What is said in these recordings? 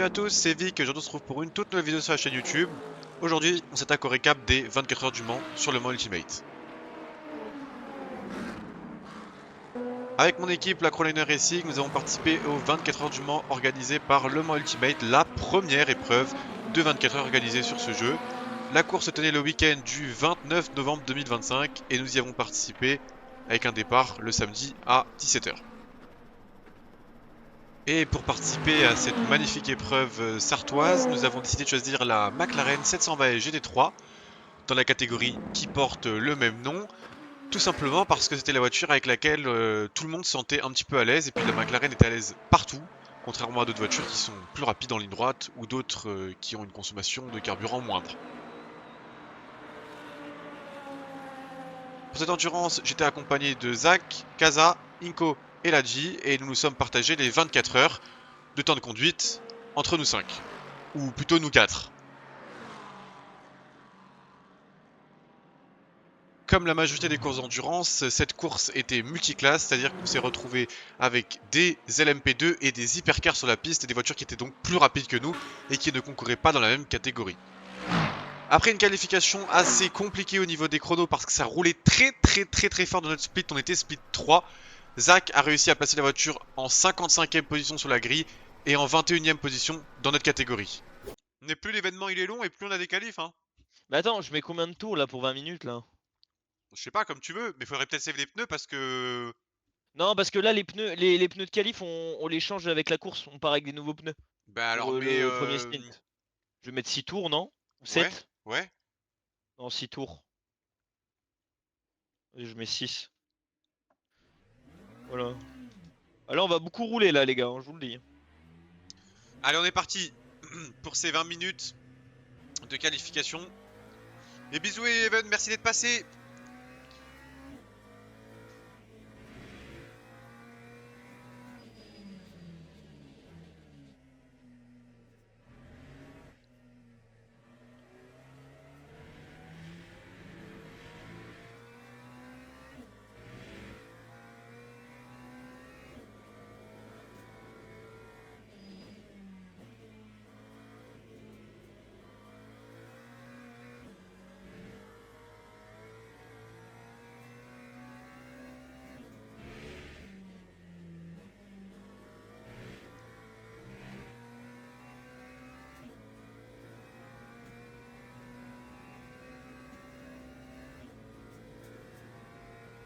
Salut à tous, c'est Vic et aujourd'hui on se retrouve pour une toute nouvelle vidéo sur la chaîne YouTube. Aujourd'hui, on s'attaque au récap des 24 heures du Mans sur le Mans Ultimate. Avec mon équipe, la Crowliner Racing, nous avons participé aux 24 heures du Mans organisées par le Mans Ultimate, la première épreuve de 24 heures organisée sur ce jeu. La course se tenait le week-end du 29 novembre 2025 et nous y avons participé avec un départ le samedi à 17 heures. Et pour participer à cette magnifique épreuve sartoise, nous avons décidé de choisir la McLaren 720 GT3 dans la catégorie qui porte le même nom, tout simplement parce que c'était la voiture avec laquelle tout le monde se sentait un petit peu à l'aise, et puis la McLaren est à l'aise partout, contrairement à d'autres voitures qui sont plus rapides en ligne droite ou d'autres qui ont une consommation de carburant moindre. Pour cette endurance, j'étais accompagné de Zach, Kaza, Inko et Ladji, et nous nous sommes partagés les 24 heures de temps de conduite entre nous 5, ou plutôt nous 4. Comme la majorité des courses d'endurance, cette course était multiclasse, c'est-à-dire qu'on s'est retrouvé avec des LMP2 et des hypercars sur la piste, des voitures qui étaient donc plus rapides que nous et qui ne concouraient pas dans la même catégorie. Après une qualification assez compliquée au niveau des chronos parce que ça roulait très fort dans notre split, on était split 3, Zach a réussi à placer la voiture en 55e position sur la grille et en 21e position dans notre catégorie. Mais plus l'événement il est long et plus on a des qualifs, hein. Mais attends, je mets combien de tours là pour 20 minutes là? Je sais pas, comme tu veux, mais faudrait peut-être save les pneus parce que... Non, parce que là les pneus, les pneus de qualif, on les change avec la course. On part avec des nouveaux pneus Bah pour alors, mais le premier stint. Je vais mettre 6 tours, non? Ou ouais, 7? ouais. Non, 6 tours. Et je mets 6. Voilà. Ah, là, on va beaucoup rouler là, les gars, hein, je vous le dis. Allez, on est parti pour ces 20 minutes de qualification. Et bisous Eleven, merci d'être passé.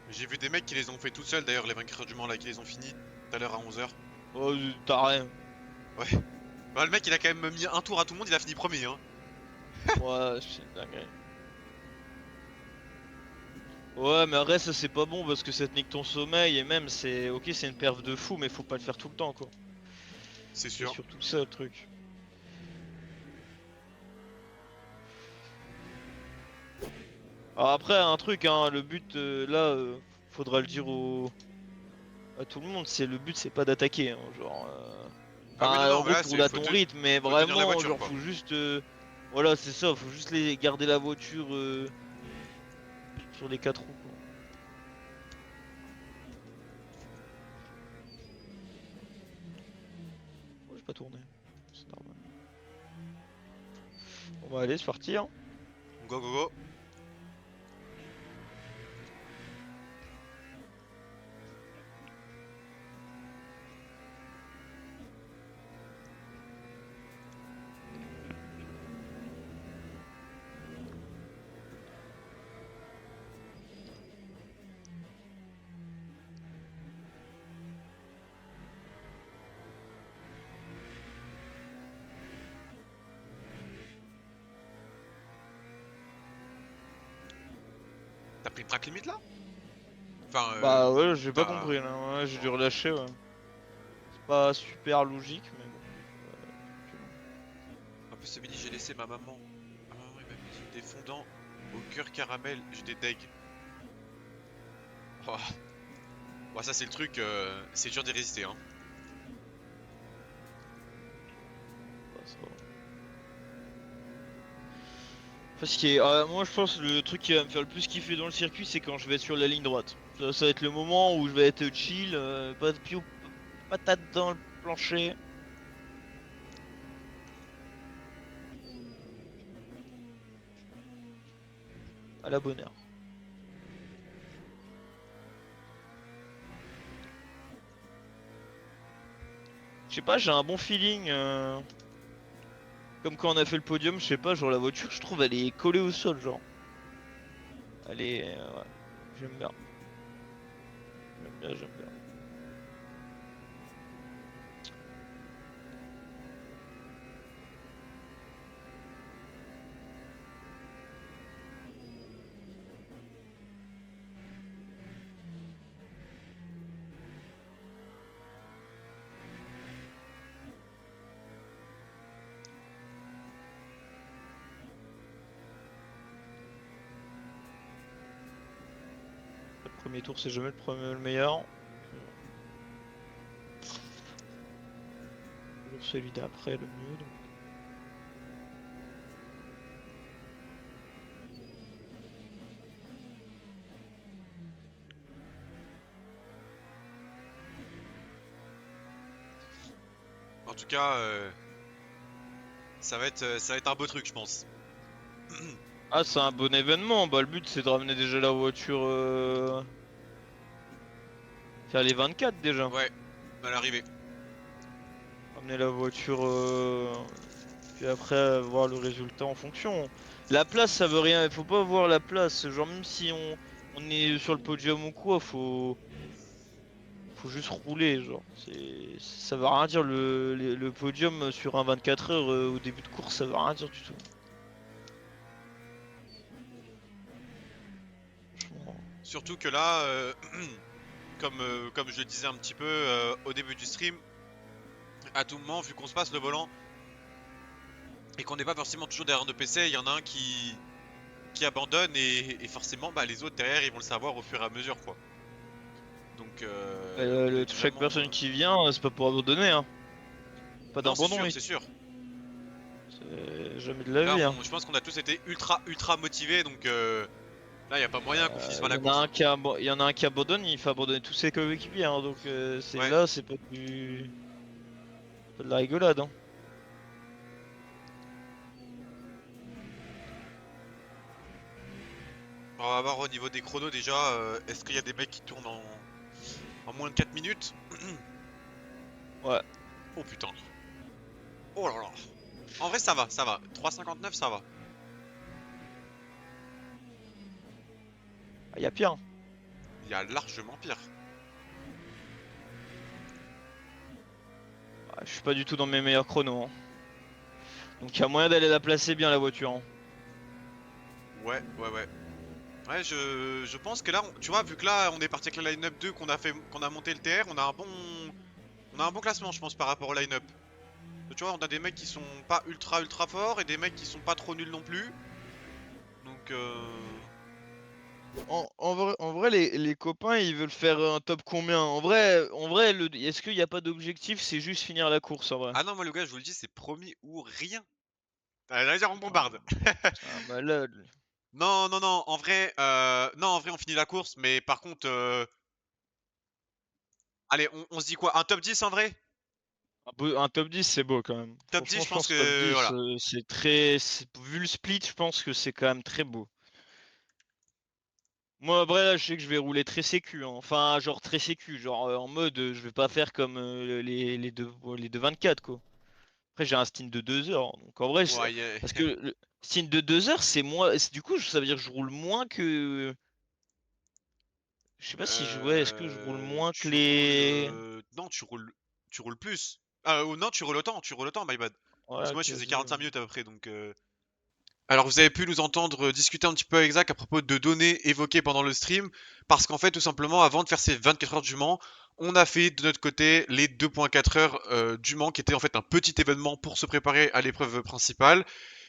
J'ai vu des mecs qui les ont fait tout seuls d'ailleurs, les vainqueurs du Mans là, qui les ont finis tout à l'heure à 11 h. Oh, t'as rien. Ouais. Bah, le mec il a quand même mis un tour à tout le monde, il a fini premier, hein. Ouais, c'est dingue. Ouais, mais après, ça c'est pas bon parce que ça te nique ton sommeil et même c'est. Ok, c'est une perf de fou, mais faut pas le faire tout le temps quoi. C'est C'est sûr. surtout ça le truc. Alors après, un truc, hein, le but là, faudra le dire à tout le monde, c'est le but, c'est pas d'attaquer, hein, genre. Ah oui, non, Enfin, non, en gros, voilà, tu roules à ton rythme, mais faut tenir la vraiment, voiture genre, quoi. faut juste, voilà, c'est ça, faut juste garder la voiture sur les quatre roues, quoi. Oh, j'ai pas tourné, c'est normal. On va aller, c'est parti, hein. Go go go. T'as pris le track limite là? Enfin, Bah ouais, j'ai pas t'as... compris, là, ouais, j'ai dû Oh. relâcher, ouais. C'est pas super logique, mais bon. Tranquille, hein. En plus ce midi j'ai laissé ma maman. Ma maman il m'a mis des fondants au cœur caramel, j'étais deg. Oh. Bon, ça c'est le truc, c'est dur d'y résister, hein. Bah, ça va. Parce que moi je pense le truc qui va me faire le plus kiffer dans le circuit c'est quand je vais être sur la ligne droite. Ça va être le moment où je vais être chill, pas de patate dans le plancher. à la bonne heure. Je sais pas, j'ai un bon feeling. Comme quand on a fait le podium, je sais pas, genre la voiture, je trouve elle est collée au sol, genre. Elle est. Ouais, j'aime bien. J'aime bien, j'aime bien. Le premier tour, c'est jamais le meilleur. Toujours celui d'après le mieux. Donc. En tout cas, ça va être un beau truc, je pense. Ah, c'est un bon événement. Bah, le but, c'est de ramener déjà la voiture. Faire les 24 déjà. Ouais, à l'arrivée. Ramener la voiture. Puis après, voir le résultat en fonction. La place, ça veut rien. Il faut pas voir la place. Genre, même si on est sur le podium ou quoi, faut juste rouler. Genre, ça veut rien dire le podium sur un 24 heures au début de course, ça veut rien dire du tout. Franchement. Surtout que là, comme je le disais un petit peu au début du stream, à tout moment, vu qu'on se passe le volant et qu'on n'est pas forcément toujours derrière nos PC, il y en a un qui abandonne et forcément, bah, les autres derrière, ils vont le savoir au fur et à mesure, quoi. Donc, Chaque vraiment, personne qui vient, c'est pas pour abandonner, hein. Pas non, c'est d'abandon sûr, c'est ici. sûr. C'est jamais de la Là, vie, hein. je pense qu'on a tous été ultra motivés, donc là, il n'y a pas moyen qu'on finisse pas la Y en a course, un hein. y en a un qui abandonne, il fait abandonner tous ses coéquipiers, hein. Donc Ouais. c'est pas de la rigolade, hein. On va voir au niveau des chronos déjà, est-ce qu'il y a des mecs qui tournent en moins de 4 minutes? Ouais. Oh putain. Oh là là. En vrai, ça va, ça va. 3,59, ça va. Ah, y a pire, hein. Il y a largement pire. Ah, je suis pas du tout dans mes meilleurs chronos, hein. Donc y a moyen d'aller la placer bien la voiture, hein. Ouais. Ouais, je pense que là, tu vois, vu que là, on est parti avec la line-up 2, qu'on a monté le TR, on a un bon classement, je pense, par rapport au line-up. Tu vois, on a des mecs qui sont pas ultra forts et des mecs qui sont pas trop nuls non plus. Donc, En vrai, les copains, ils veulent faire un top combien? En vrai, est-ce qu'il n'y a pas d'objectif? C'est juste finir la course, en vrai. ah non, moi, le gars, je vous le dis, c'est promis ou rien. Allez, on Putain, bombarde. c'est un malade. Non, non, en vrai, on finit la course, mais par contre, allez, on se dit quoi? Un top 10 en vrai? Un top 10, c'est beau quand même. Top 10, Franchement, je je pense pense top que, 10, voilà. c'est très. Vu le split, je pense que c'est quand même très beau. Moi, après, là, je sais que je vais rouler très sécu, hein. Enfin, genre très sécu. Genre en mode, je vais pas faire comme les deux 24, quoi. Après, j'ai un stint de 2 heures. Donc en vrai, Ouais, parce que le stint de 2 heures, c'est moins. Du coup, ça veut dire que je roule moins que. Je sais pas si je. Ouais, est-ce que je roule moins que tu roules, les. non, tu roules plus. Ou non, tu roules autant, my bad. Parce Ouais, que moi, je faisais quasi. 45 minutes à peu près, donc. Alors, vous avez pu nous entendre discuter un petit peu avec Zach à propos de données évoquées pendant le stream, parce qu'en fait, tout simplement, avant de faire ces 24 heures du Mans, on a fait de notre côté les 2.4 heures du Mans, qui était en fait un petit événement pour se préparer à l'épreuve principale.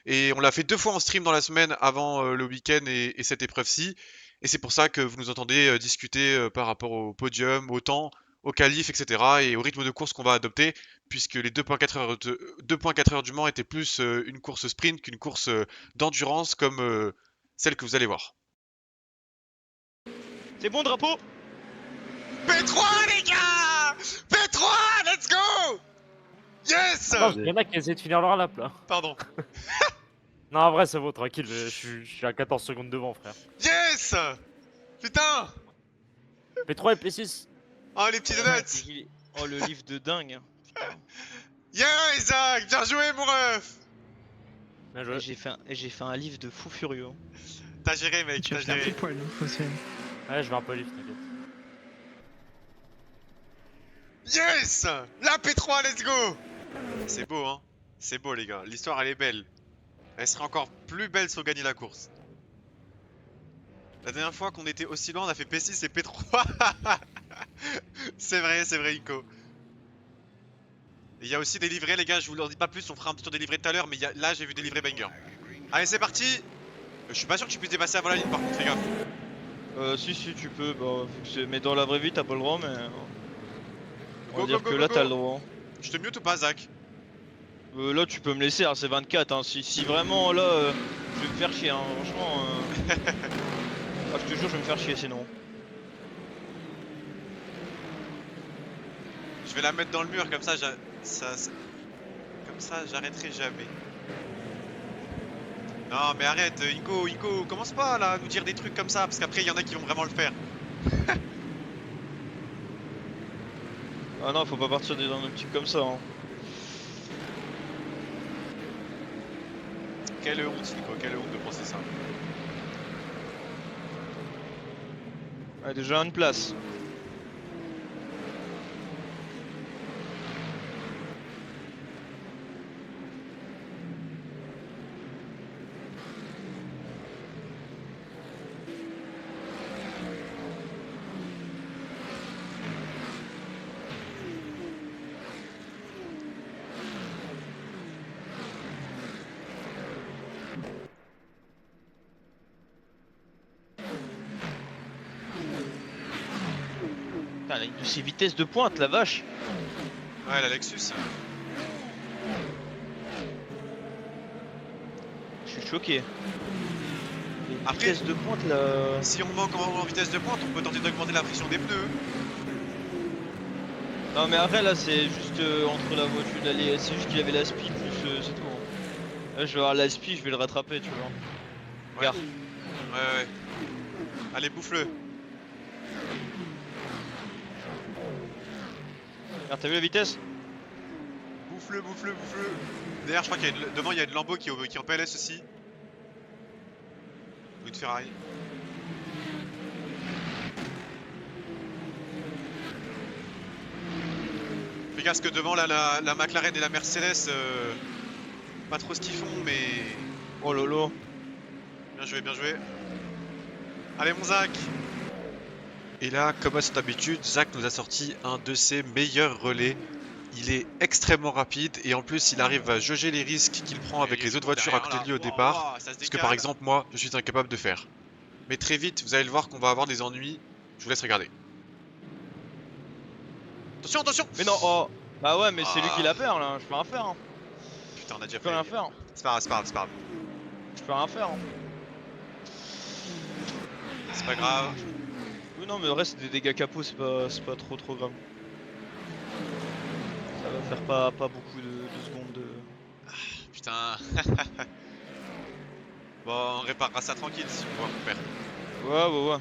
Et on l'a fait 2 fois en stream dans la semaine avant le week-end et cette épreuve-ci. Et c'est pour ça que vous nous entendez discuter par rapport au podium, au temps, au qualif, etc. et au rythme de course qu'on va adopter, puisque les 2.4 heures du Mans étaient plus une course sprint qu'une course d'endurance comme celle que vous allez voir. C'est bon, drapeau! P3 les gars, P3, let's go. Yes. Attends, il y en a qui essaient de finir leur lap là. Pardon. Non, en vrai, c'est bon, tranquille, je suis à 14 secondes devant, frère. Yes! Putain! P3 et P6. Oh, les petits Oh, donuts! oh, le livre de dingue. Putain. Yeah, Isaac! Bien joué, mon ref! Bien joué. J'ai fait un livre de fou furieux. T'as géré, mec, Tu vas t'as finir géré. pile poil, hein, aussi. Ouais, je vais un peu lift, t'inquiète. Yes! La P3, let's go! C'est beau, hein? C'est beau, les gars. L'histoire, elle est belle. Elle serait encore plus belle si on gagnait la course. La dernière fois qu'on était aussi loin, on a fait P6 et P3. C'est vrai, Ico. Il y a aussi des livrets, les gars. Je vous en dis pas plus. On fera un petit tour des livrets tout à l'heure. Mais là, j'ai vu des livrets banger. Allez, c'est parti! Je suis pas sûr que tu puisses dépasser avant la ligne, par contre, fais gaffe. Si, tu peux. Bah, mais dans la vraie vie, t'as pas le droit, mais. On va Go, dire go, go, que go, là, t'as le go! droit. Je te mute ou pas, Zach? Là, tu peux me laisser, hein, c'est 24. Hein. Si vraiment, là, je vais me faire chier, hein, franchement. Ah, je te jure, je vais me faire chier sinon. Je vais la mettre dans le mur, comme ça, comme ça, j'arrêterai jamais. Non, mais arrête, Ico, commence pas là à nous dire des trucs comme ça, parce qu'après, il y en a qui vont vraiment le faire. Ah non, faut pas partir dans un truc comme ça. Hein. Quelle honte, Nico, quelle honte de penser ça. Ouais, déjà une place. Putain, une de ces vitesses de pointe, la vache. Ouais, la Lexus. Je suis choqué. Les Après- vitesses de pointe là. Si on manque en vitesse de pointe, on peut tenter d'augmenter la pression des pneus. Non, mais après là, c'est juste entre la voiture, c'est juste qu'il avait la spi plus c'est tout. Hein. Là, je vais avoir la spi, je vais le rattraper, tu vois. Regarde. Ouais. Allez, bouffe-le. Regarde, t'as vu la vitesse? Bouffe-le. D'ailleurs, je crois qu'il y a devant, il y a une Lambo qui est en PLS aussi. Ou une Ferrari. Fais gaffe que devant, là, la McLaren et la Mercedes, pas trop ce qu'ils font, mais... Oh lolo. Bien joué. Allez, mon Zach! Et là, comme à son habitude, Zach nous a sorti un de ses meilleurs relais. Il est extrêmement rapide et en plus, il arrive à jauger les risques qu'il prend avec les autres voitures à côté de lui au départ. Ce que par exemple, moi, je suis incapable de faire. Mais très vite, vous allez le voir qu'on va avoir des ennuis. Je vous laisse regarder. Attention! Mais non, oh. Bah ouais, mais c'est lui qui la perd là, je peux rien faire. Hein. Putain, on a déjà Je peux fait. rien faire. C'est pas grave. Je peux rien faire. Hein. C'est pas grave. Oui, non, mais le reste, des dégâts capot, c'est pas trop grave. Ça va faire pas beaucoup de secondes de. Putain. Bon, on réparera ça tranquille si on voit mon père. Ouais.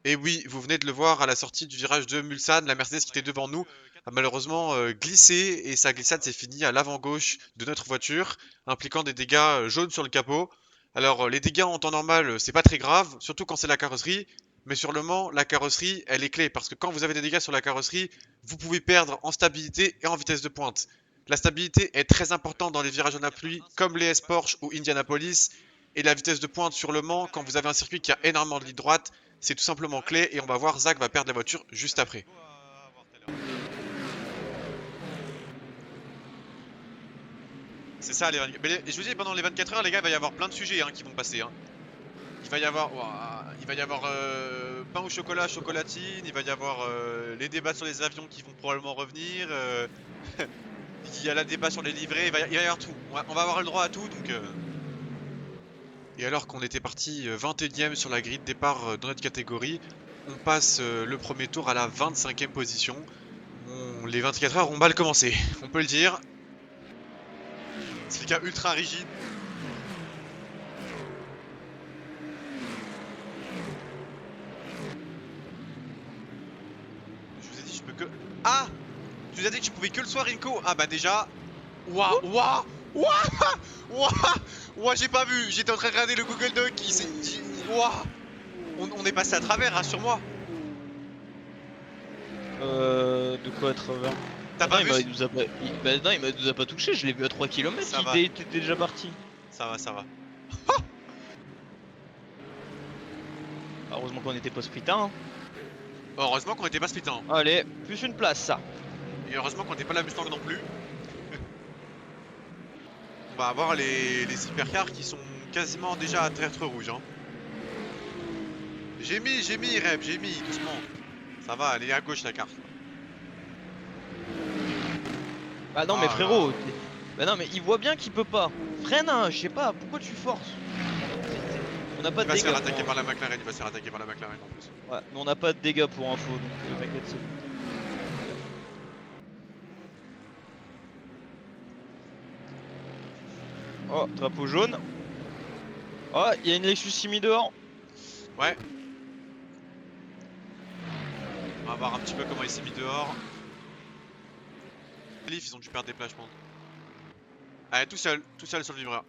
Et oui, vous venez de le voir à la sortie du virage de Mulsanne, la Mercedes qui était devant nous a malheureusement glissé et sa glissade s'est finie à l'avant gauche de notre voiture, impliquant des dégâts jaunes sur le capot. Alors les dégâts en temps normal, c'est pas très grave, surtout quand c'est la carrosserie, mais sur le Mans, la carrosserie, elle est clé parce que quand vous avez des dégâts sur la carrosserie, vous pouvez perdre en stabilité et en vitesse de pointe. La stabilité est très importante dans les virages en appui, comme les S-Porsche ou Indianapolis, et la vitesse de pointe sur le Mans, quand vous avez un circuit qui a énormément de ligne droite, c'est tout simplement clé et on va voir Zach va perdre la voiture juste après. C'est ça les 24... Mais je vous dis pendant les 24 heures les gars il va y avoir plein de sujets qui vont passer. Il va y avoir, pain au chocolat, chocolatine, il va y avoir les débats sur les avions qui vont probablement revenir, il y a la débat sur les livrets, il va y avoir tout. On va avoir le droit à tout donc... Et alors qu'on était parti 21ème sur la grille de départ dans notre catégorie, on passe le premier tour à la 25ème position. Les 24 heures ont mal commencé, on peut le dire. C'est le cas ultra rigide. Ah, tu nous as dit que tu pouvais que le soir, Inco. Ah bah déjà. Ouah, ouah, ouah, ouah, ouah, j'ai pas vu. J'étais en train de regarder le Google Doc. Ouah. On est passé à travers, rassure-moi. De quoi à travers? T'as Ah pas non, vu? il nous a pas... Bah non, il nous a pas touché, je l'ai vu à 3 km, Ça il va, était déjà parti. ça va, ça va. Ah, heureusement qu'on était pas sprinter, hein. Heureusement qu'on était pas split, hein. Allez, plus une place, ça. Et heureusement qu'on n'était pas la Mustang non plus. On va avoir les hypercars qui sont quasiment déjà à tertre rouge, hein. J'ai mis, Reb, j'ai mis, doucement. Ça va, elle est à gauche la carte. Bah non, mais Ah frérot, là. bah non, mais il voit bien qu'il peut pas. Freine, hein, je sais pas, pourquoi tu forces? On n'a pas Il de va se faire dégâts. attaquer par la McLaren, il va se faire attaquer par la McLaren en plus. Ouais, mais on n'a pas de dégâts pour info, donc t'inquiète, c'est bon. Oh, drapeau jaune. Oh, il y a une Lexus Simi dehors. Ouais. On va voir un petit peu comment il s'est mis dehors. Les Leafs, ils ont dû perdre des plages, je pense. Allez, tout seul sur le vibreur.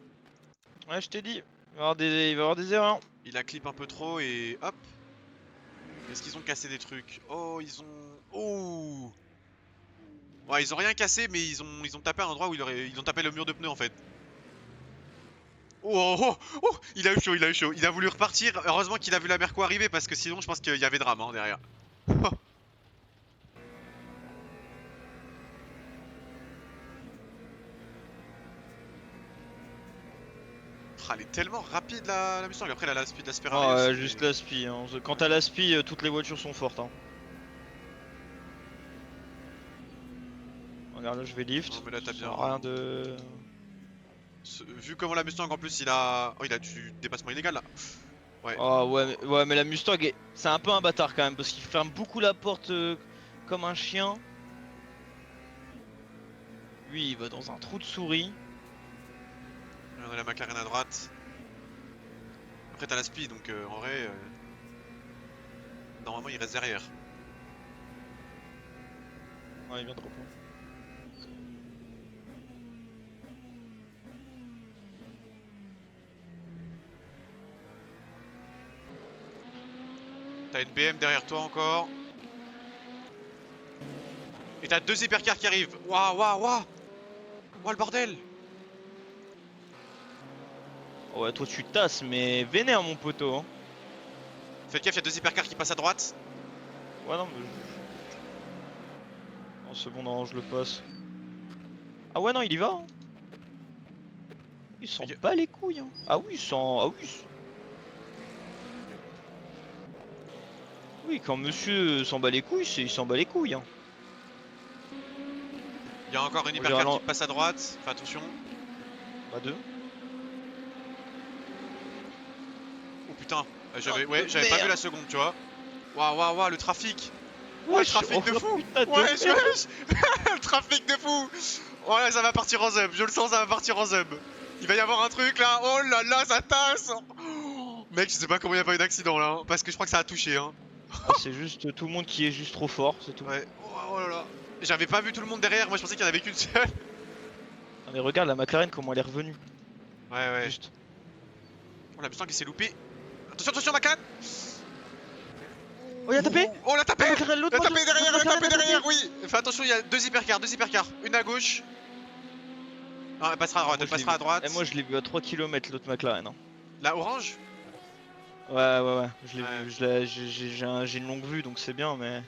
Ouais, je t'ai dit, il va y avoir des erreurs. Il a clip un peu trop et hop. Est-ce qu'ils ont cassé des trucs? Oh, ils ont... Oh. Ouais, ils ont rien cassé, mais ils ont tapé à un endroit où ils ont tapé le mur de pneus en fait. Oh, oh, oh, oh, il a eu chaud, il a eu chaud. Il a voulu repartir. Heureusement qu'il a vu la Merco arriver parce que sinon, je pense qu'il y avait drame hein, derrière. Ah, elle est tellement rapide la Mustang. Après, elle a la speed Oh, d'Asperale aussi. juste l'aspi. Hein. Quand t'as l'aspi, toutes les voitures sont fortes. Hein. Regarde, là je vais lift. Non, mais là, t'as bien. Rien de. Vu comment la Mustang en plus, il a. Oh, il a du dépassement illégal là. Ouais. Oh ouais, mais la Mustang, c'est un peu un bâtard quand même parce qu'il ferme beaucoup la porte comme un chien. Lui, il va dans un trou de souris. On a la McLaren à droite. Après, t'as la speed donc en vrai. Normalement, il reste derrière. Ouais, il vient de reprendre. T'as une BM derrière toi encore. Et t'as deux hypercars qui arrivent. Waouh, waouh, waouh. Waouh, le bordel. Oh, ouais, toi tu tasses, mais vénère mon poteau. Hein. Faites gaffe, il y a deux hypercars qui passent à droite. Ouais, non, mais. En seconde, non, je le passe. Ah ouais, non, il y va. Hein. Il s'en Il- bat les couilles. Hein. Ah oui, Ah oui. Oui, quand monsieur s'en bat les couilles, il s'en bat les couilles. Hein. Il y a encore une On hypercar dirait qui passe à droite. Fais attention. Pas deux. Oh putain. Oh, J'avais pas vu merde. la seconde, tu vois. Waouh, waouh, waouh, le trafic. Oh, le Wesh, trafic de oh, fou. putain de Wesh, merde. wesh. Le trafic de fou. Oh là, ça va partir en zub. Je le sens, ça va partir en zub. Il va y avoir un truc là. Oh là là, ça tasse. Oh, mec, je sais pas comment il n'y a pas eu d'accident là. Hein, parce que je crois que ça a touché. Hein. Ah, c'est juste tout le monde qui est juste trop fort, c'est tout. Ouais. Oh, oh là là. J'avais pas vu tout le monde derrière. Moi, je pensais qu'il y en avait qu'une seule. Ah, mais regarde la McLaren comment elle est revenue. Ouais, ouais. Juste. Oh, la Mustang qui s'est loupée. Attention, attention, McLaren. Oh, il a tapé. Oh, la tapé. La McLaren, l'autre La tapé moto, derrière, l'autre la McLaren tapé a tapé. derrière, oui. Fais attention, il y a deux hypercars. Une à gauche. Non, elle passera à droite, Moi, elle je l'ai passera à vu. droite. Et moi je l'ai vu à 3 km l'autre McLaren. Hein. La orange. Ouais. Je l'ai Ouais. vu. J'ai une longue vue donc c'est bien, mais.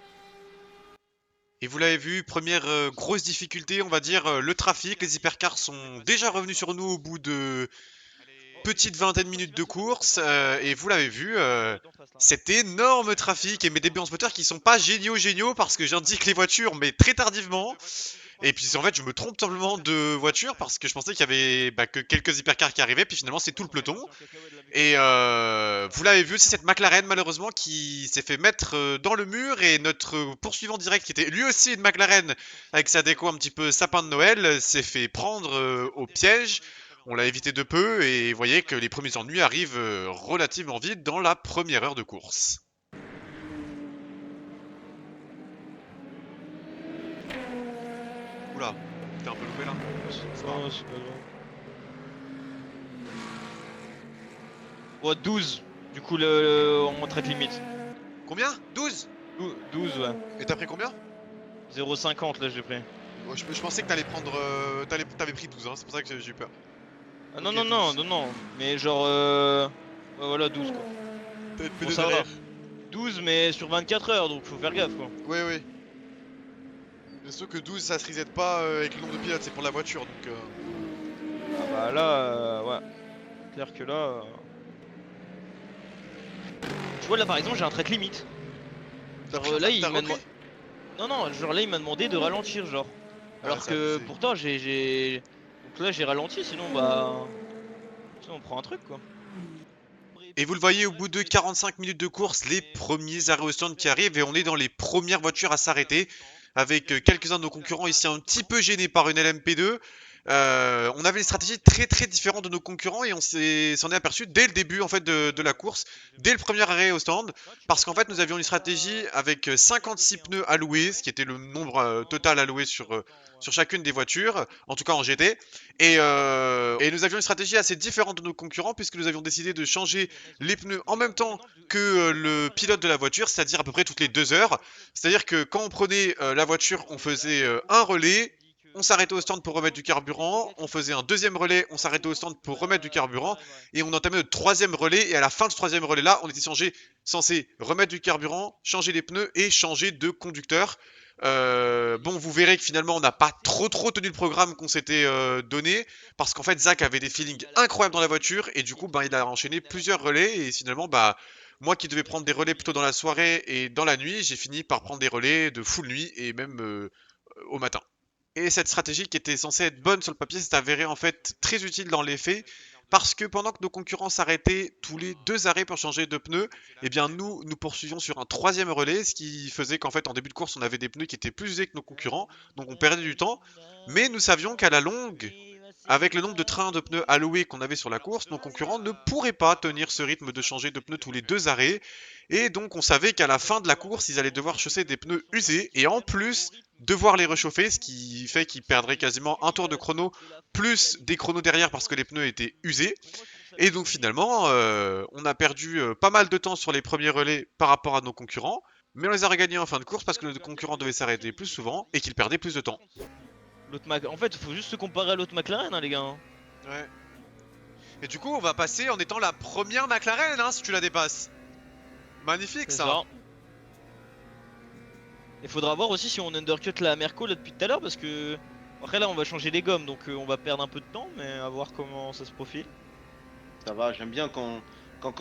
Et vous l'avez vu, première grosse difficulté, on va dire, le trafic. Les hypercars sont déjà revenus sur nous au bout de petite vingtaine de minutes de course. Et vous l'avez vu, cet énorme trafic et mes débuts en spotter qui sont pas géniaux parce que j'indique les voitures mais très tardivement. Et puis en fait je me trompe simplement de voiture parce que je pensais qu'il y avait que quelques hypercars qui arrivaient puis finalement c'est tout le peloton. Et vous l'avez vu, c'est cette McLaren malheureusement qui s'est fait mettre dans le mur et notre poursuivant direct qui était lui aussi une McLaren avec sa déco un petit peu sapin de Noël s'est fait prendre au piège. On l'a évité de peu et vous voyez que les premiers ennuis arrivent relativement vite dans la première heure de course. C'est pas grave. Non, c'est pas grave. Ouais, 12. Du coup, on traite limite. Combien? 12? 12, ouais. Et t'as pris combien? 0,50 là, j'ai pris. Ouais, je pensais que t'allais prendre. T'avais pris 12, hein, c'est pour ça que j'ai eu peur. Ah non, Ok, non, non, 12. non, non. Mais genre, ouais, voilà, 12 quoi. T'as une Bon, PD ça va. derrière. 12, mais sur 24 heures, donc faut faire gaffe quoi. Ouais, ouais. Bien sûr que 12 ça se reset pas avec le nombre de pilotes, c'est pour la voiture donc. Ah bah là, ouais. Clair que là. Tu vois, là par exemple, j'ai un trait limite. T'as Genre, pris un là, t'as il m'a repris? demandé. Non, non, genre là, il m'a demandé de ralentir, genre. Ouais, Alors c'est que abusé. pourtant, Donc là, j'ai ralenti, sinon, bah. Sinon, on prend un truc quoi. Et vous le voyez, au bout de 45 minutes de course, les premiers arrêts au stand qui arrivent et on est dans les premières voitures à s'arrêter avec quelques-uns de nos concurrents ici un petit peu gênés par une LMP2. On avait une stratégie très très différente de nos concurrents et s'en est aperçu dès le début en fait de la course, dès le premier arrêt au stand, parce qu'en fait nous avions une stratégie avec 56 pneus alloués, ce qui était le nombre total alloué sur chacune des voitures, en tout cas en GT, et nous avions une stratégie assez différente de nos concurrents puisque nous avions décidé de changer les pneus en même temps que le pilote de la voiture, c'est-à-dire à peu près toutes les 2 heures. C'est-à-dire que quand on prenait la voiture, on faisait un relais, on s'arrêtait au stand pour remettre du carburant, on faisait un deuxième relais, on s'arrêtait au stand pour remettre du carburant, et on entamait notre troisième relais, et à la fin de ce troisième relais-là, on était censé remettre du carburant, changer les pneus et changer de conducteur. Bon, vous verrez que finalement on n'a pas trop tenu le programme qu'on s'était donné, parce qu'en fait Zach avait des feelings incroyables dans la voiture, et du coup bah, il a enchaîné plusieurs relais, et finalement bah moi qui devais prendre des relais plutôt dans la soirée et dans la nuit, j'ai fini par prendre des relais de full nuit et même au matin. Et cette stratégie qui était censée être bonne sur le papier s'est avérée en fait très utile dans les faits, parce que pendant que nos concurrents s'arrêtaient tous les 2 arrêts pour changer de pneus, eh bien nous poursuivions sur un troisième relais, ce qui faisait qu'en fait en début de course on avait des pneus qui étaient plus usés que nos concurrents, donc on perdait du temps, mais nous savions qu'à la longue, avec le nombre de trains de pneus alloués qu'on avait sur la course, nos concurrents ne pourraient pas tenir ce rythme de changer de pneus tous les 2 arrêts, et donc on savait qu'à la fin de la course ils allaient devoir chausser des pneus usés, et en plus devoir les réchauffer, ce qui fait qu'ils perdraient quasiment un tour de chrono, plus des chronos derrière parce que les pneus étaient usés. Et donc finalement, on a perdu pas mal de temps sur les premiers relais par rapport à nos concurrents, mais on les a regagnés en fin de course parce que le concurrent devait s'arrêter plus souvent et qu'il perdait plus de temps. En fait, faut juste se comparer à l'autre McLaren, hein, les gars. Hein. Ouais. Et du coup, on va passer en étant la première McLaren, hein, si tu la dépasses. Magnifique C'est ça. ça. Il faudra voir aussi si on undercut la Merco là depuis tout à l'heure parce que après là on va changer les gommes donc on va perdre un peu de temps mais à voir comment ça se profile. Ça va, j'aime bien quand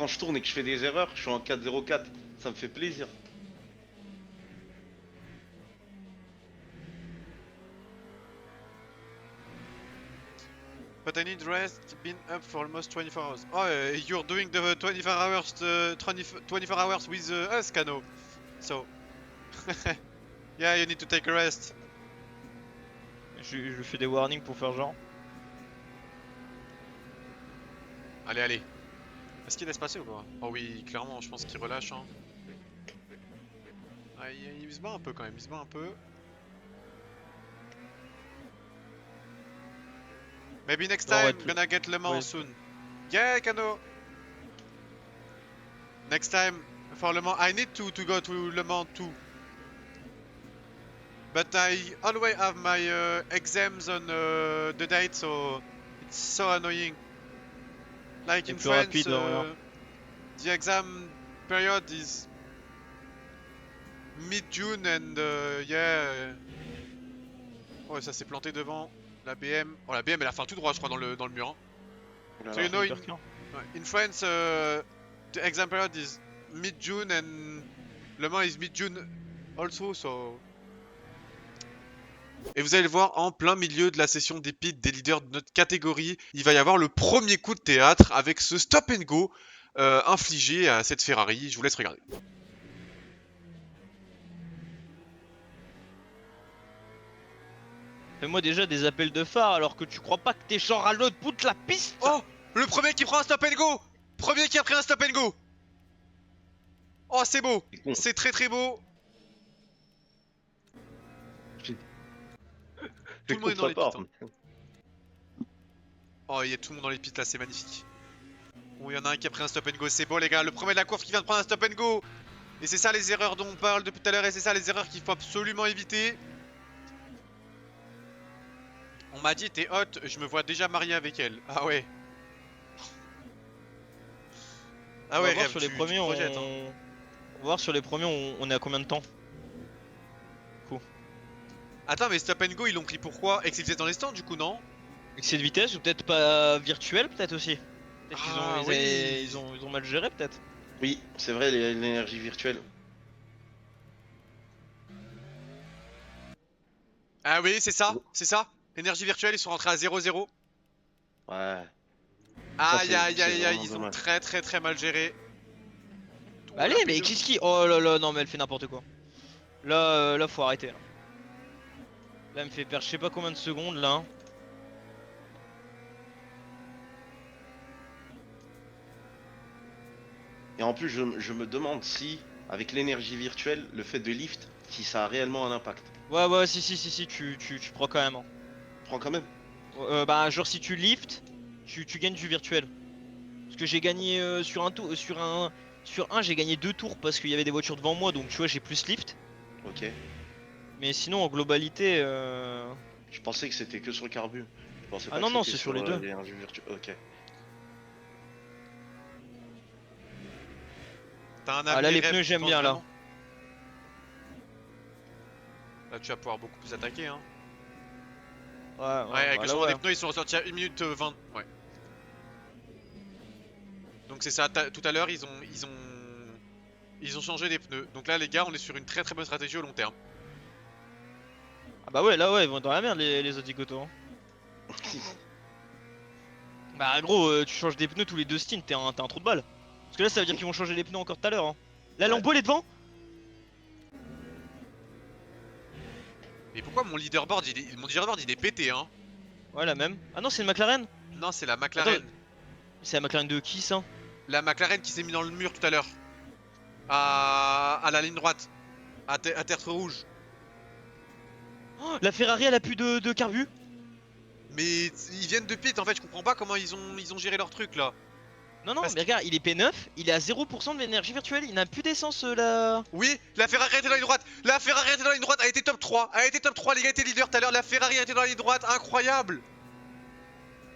je tourne et que je fais des erreurs, je suis en 4-0-4. Ça me fait plaisir. But I need rest, been up for almost 24 hours. Oh, you're doing the 24 hours, 24 hours with us, Kano. So, yeah, you need to take a rest. Je fais des warnings pour faire genre. Allez, allez. Est-ce qu'il laisse passer ou pas? Oh oui, clairement, je pense qu'il relâche. Hein. Ah, il se bat un peu quand même, il se bat un peu. Maybe next Non, ouais, time, gonna get Le Mans ouais. soon. Yeah, Kano. Next time, for Le Mans, I need to go to Le Mans too. But I always have my exams on the date, so it's so annoying. Like in plus France, rapide, voilà. the exam period is mid-June and yeah. Ouais, ça s'est planté devant la BM. Oh, la BM elle a fait un tout droit, je crois, dans le mur. Hein. Oh là So là. you know, Hyper clean. in France, the exam period is mid-June and Le Mans is mid-June also, so. Et vous allez le voir, en plein milieu de la session des pits des leaders de notre catégorie, il va y avoir le premier coup de théâtre avec ce stop and go infligé à cette Ferrari. Je vous laisse regarder. Fais-moi déjà des appels de phare alors que tu crois pas que t'es genre à l'autre bout de la piste. Oh, le premier qui prend un stop and go. Premier qui a pris un stop and go. Oh, c'est beau. C'est con. C'est très très beau. Tout C'est le con monde est de dans sa les pits. part. Hein. Oh, il y a tout le monde dans les pistes là, c'est magnifique. Oh, il y en a un qui a pris un stop and go, c'est beau les gars, le premier de la course qui vient de prendre un stop and go. Et c'est ça les erreurs dont on parle depuis tout à l'heure, et c'est ça les erreurs qu'il faut absolument éviter. On m'a dit t'es hot, je me vois déjà marié avec elle. Ah ouais. Ah On va ouais, voir Rêve, sur les tu premiers, te projettes, hein. on va voir sur les premiers, on est à combien de temps? Attends, mais stop and go, ils l'ont pris pourquoi? Excès dans les stands du coup, non? Excès de vitesse ou peut-être pas virtuel, peut-être aussi. Peut-être qu'ils Ah, ont, oui. ils ont mal géré, peut-être. Oui, c'est vrai, l'énergie virtuelle. Ah oui, c'est ça, c'est ça. Énergie virtuelle, ils sont rentrés à 0-0. Ouais. Aïe aïe c'est aïe aïe, vraiment ils ont dommage. très mal géré. Bah allez, mais Kiski, oh là là, non mais elle fait n'importe quoi. Là, là faut arrêter. Là, elle me fait perdre je sais pas combien de secondes là. Et en plus, je me demande si, avec l'énergie virtuelle, le fait de lift, si ça a réellement un impact. Ouais, ouais, si, tu prends quand même. Hein. Prends quand même. Bah, genre si tu lifts, tu gagnes du virtuel. Parce que j'ai gagné sur un tour, sur un, j'ai gagné 2 tours parce qu'il y avait des voitures devant moi, donc tu vois, j'ai plus lift. Ok. Mais sinon, en globalité, Je pensais que c'était que sur le carbu. Je pensais ah pas non, que non, c'était c'est sur les deux. l'énergie virtuelle. Ok. T'as un Ah, là, avenir, les Rêve, pneus, tu j'aime penses bien, là. vraiment? Là, tu vas pouvoir beaucoup plus attaquer, hein. Ouais, Ouais, avec bah le là, changement ouais. des pneus, ils sont ressortis à 1 minute 20. Ouais. Donc c'est ça, tout à l'heure, ils ont changé les pneus. Donc là, les gars, on est sur une très bonne stratégie au long terme. Ah bah ouais, là, ouais, ils vont être dans la merde, les Odigoto. Hein. Bah gros, tu changes des pneus tous les 2 stints, t'es un trou de balle. Parce que là, ça veut dire qu'ils vont changer les pneus encore tout à l'heure. Hein. Là, Ouais. Lambo, elle est devant. Mais pourquoi mon leaderboard, il est pété, hein? Ouais, la même. Ah non, c'est une McLaren. Non, c'est la McLaren. Attends, c'est la McLaren de qui, ça? La McLaren qui s'est mis dans le mur tout à l'heure. À la ligne droite. À terre rouge. Oh, la Ferrari, elle a plus de carbu. Mais ils viennent de pit en fait, je comprends pas comment ils ont géré leur truc là. Non, non, Parce mais regarde, il est P9, il est à 0% de l'énergie virtuelle, il n'a plus d'essence là. Oui, la Ferrari était dans la ligne droite. La Ferrari était dans la ligne droite, elle était top 3. Elle était top 3, les gars étaient leaders tout à l'heure. La Ferrari était dans la ligne droite, incroyable.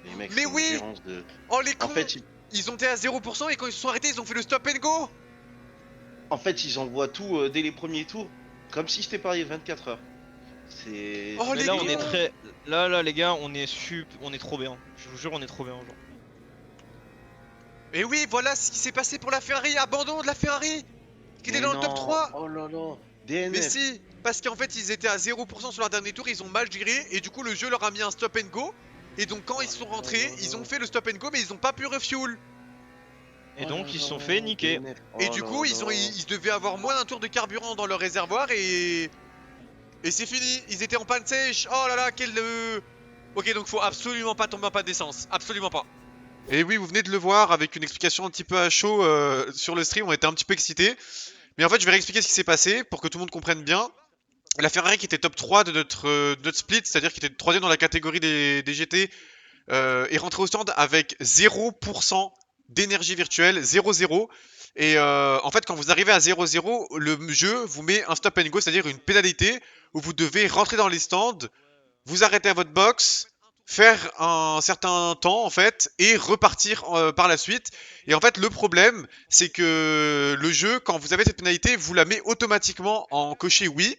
Les mecs, Mais c'est une oui. gérance de. Oh les En cons. fait, Ils ont été à 0% et quand ils se sont arrêtés, ils ont fait le stop and go. ils envoient tout dès les premiers tours, comme si c'était parié 24 heures. C'est. Oh, Mais les là, gars. on est très. Là, les gars, on est trop bien. Je vous jure, on est trop bien, genre. Et oui, voilà ce qui s'est passé pour la Ferrari, abandon de la Ferrari qui était Mais dans le top non. 3. Oh là là. Mais DNF. si, parce qu'en fait ils étaient à 0% sur leur dernier tour, ils ont mal géré et du coup le jeu leur a mis un stop and go. Et donc quand ils sont rentrés, ils ont fait le stop and go mais ils ont pas pu refuel. Et donc, ils se sont fait niquer. Et du coup ils devaient avoir moins d'un tour de carburant dans leur réservoir et c'est fini, ils étaient en panne sèche. Oh là là, quel Ok, donc faut absolument pas tomber en panne d'essence, absolument pas. Et oui, vous venez de le voir avec une explication un petit peu à chaud sur le stream, on était un petit peu excités. Mais en fait, je vais réexpliquer ce qui s'est passé pour que tout le monde comprenne bien. La Ferrari qui était top 3 de notre split, c'est-à-dire qui était 3ème dans la catégorie des GT, est rentrée au stand avec 0% d'énergie virtuelle, 0-0. Et en fait, quand vous arrivez à 0-0, le jeu vous met un stop and go, c'est-à-dire une pénalité où vous devez rentrer dans les stands, vous arrêter à votre box, faire un certain temps en fait, et repartir par la suite. Et en fait, le problème, c'est que le jeu, quand vous avez cette pénalité, vous la met automatiquement en coché oui.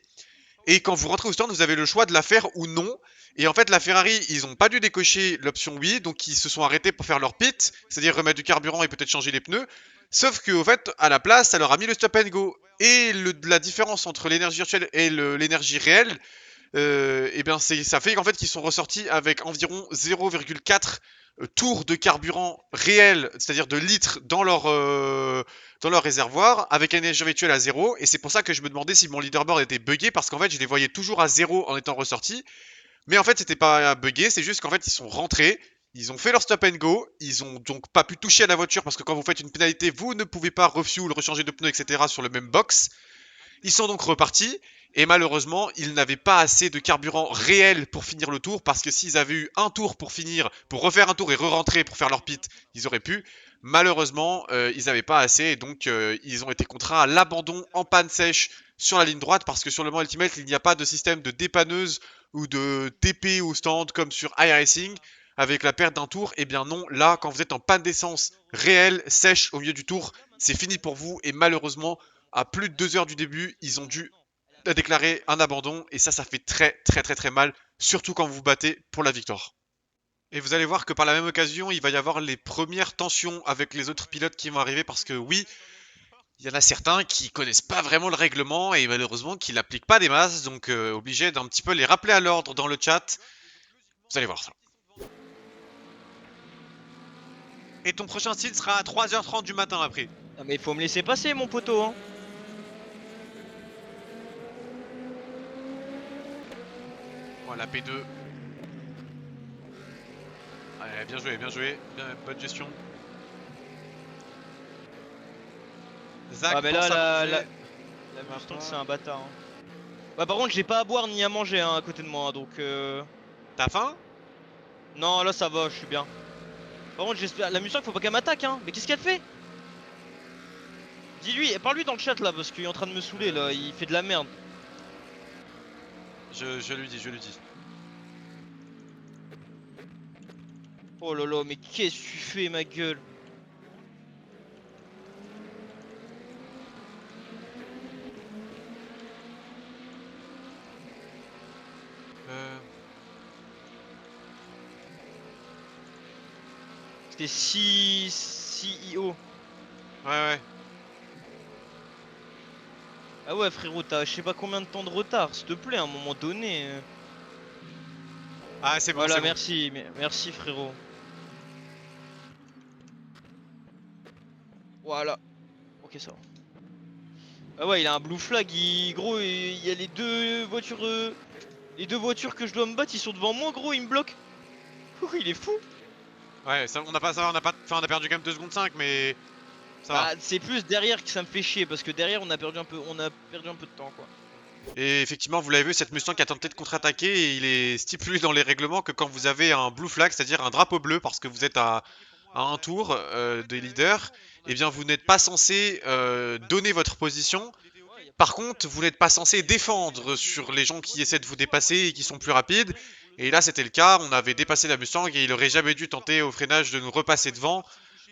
Et quand vous rentrez au stand, vous avez le choix de la faire ou non. Et en fait, la Ferrari, ils n'ont pas dû décocher l'option oui, donc ils se sont arrêtés pour faire leur pit, c'est-à-dire remettre du carburant et peut-être changer les pneus. Sauf qu'au fait, à la place, ça leur a mis le stop and go. Et la différence entre l'énergie virtuelle et l'énergie réelle, et bien ça fait qu'en fait qu'ils sont ressortis avec environ 0,4 tours de carburant réel, c'est-à-dire de litres dans leur réservoir, avec une énergie virtuelle à 0. Et c'est pour ça que je me demandais si mon leaderboard était buggé, parce qu'en fait je les voyais toujours à 0 en étant ressortis. Mais en fait c'était pas buggé, c'est juste qu'en fait ils sont rentrés, ils ont fait leur stop and go, ils ont donc pas pu toucher à la voiture, parce que quand vous faites une pénalité, vous ne pouvez pas refuel, rechanger de pneus, etc. sur le même box. Ils sont donc repartis et malheureusement, ils n'avaient pas assez de carburant réel pour finir le tour parce que s'ils avaient eu un tour pour finir, pour refaire un tour et re-rentrer pour faire leur pit, ils auraient pu. Malheureusement, ils n'avaient pas assez et donc ils ont été contraints à l'abandon en panne sèche sur la ligne droite parce que sur le mode Ultimate, il n'y a pas de système de dépanneuse ou de TP au stand comme sur iRacing avec la perte d'un tour. Eh bien non, là, quand vous êtes en panne d'essence réelle, sèche au milieu du tour, c'est fini pour vous et malheureusement, à plus de 2 heures du début, ils ont dû déclarer un abandon et ça fait très mal, surtout quand vous vous battez pour la victoire. Et vous allez voir que par la même occasion, il va y avoir les premières tensions avec les autres pilotes qui vont arriver parce que oui, il y en a certains qui connaissent pas vraiment le règlement et malheureusement qui l'appliquent pas des masses, donc obligé d'un petit peu les rappeler à l'ordre dans le chat. Vous allez voir ça. Et ton prochain site sera à 3h30 du matin après. Ah mais il faut me laisser passer mon poteau hein. Voilà, P2. Allez, bien joué, bonne gestion. Zach, Ah mais pense là à manger. la Mustang c'est un bâtard hein. Bah par contre j'ai pas à boire ni à manger hein, à côté de moi donc T'as faim? non là ça va je suis bien. Par contre j'espère la Mustang faut pas qu'elle m'attaque hein. Mais qu'est-ce qu'elle fait? Dis-lui, parle-lui dans le chat là parce qu'il est en train de me saouler là, il fait de la merde. Je lui dis. Oh là là mais qu'est-ce que tu fais ma gueule? C'était CEO. Ouais. Ah ouais frérot t'as je sais pas combien de temps de retard s'il te plaît à un moment donné. Ah, c'est bon, Voilà c'est bon. merci frérot. Voilà. Ok ça va. Ah ouais il a un blue flag, gros il y a les deux voitures que je dois me battre, ils sont devant moi gros, ils me bloquent. Ouh, il est fou. Ouais, ça, on a pas ça, on a pas. Enfin, on a perdu quand même 2 secondes 5, mais. Ça va. Bah c'est plus derrière que ça me fait chier parce que derrière on a perdu un peu de temps quoi. Et effectivement, vous l'avez vu, cette Mustang a tenté de contre-attaquer et il est stipulé dans les règlements que quand vous avez un blue flag, c'est-à-dire un drapeau bleu, parce que vous êtes à un tour des leaders, eh bien vous n'êtes pas censé donner votre position. Par contre, vous n'êtes pas censé défendre sur les gens qui essaient de vous dépasser et qui sont plus rapides. Et là, c'était le cas. On avait dépassé la Mustang et il aurait jamais dû tenter au freinage de nous repasser devant.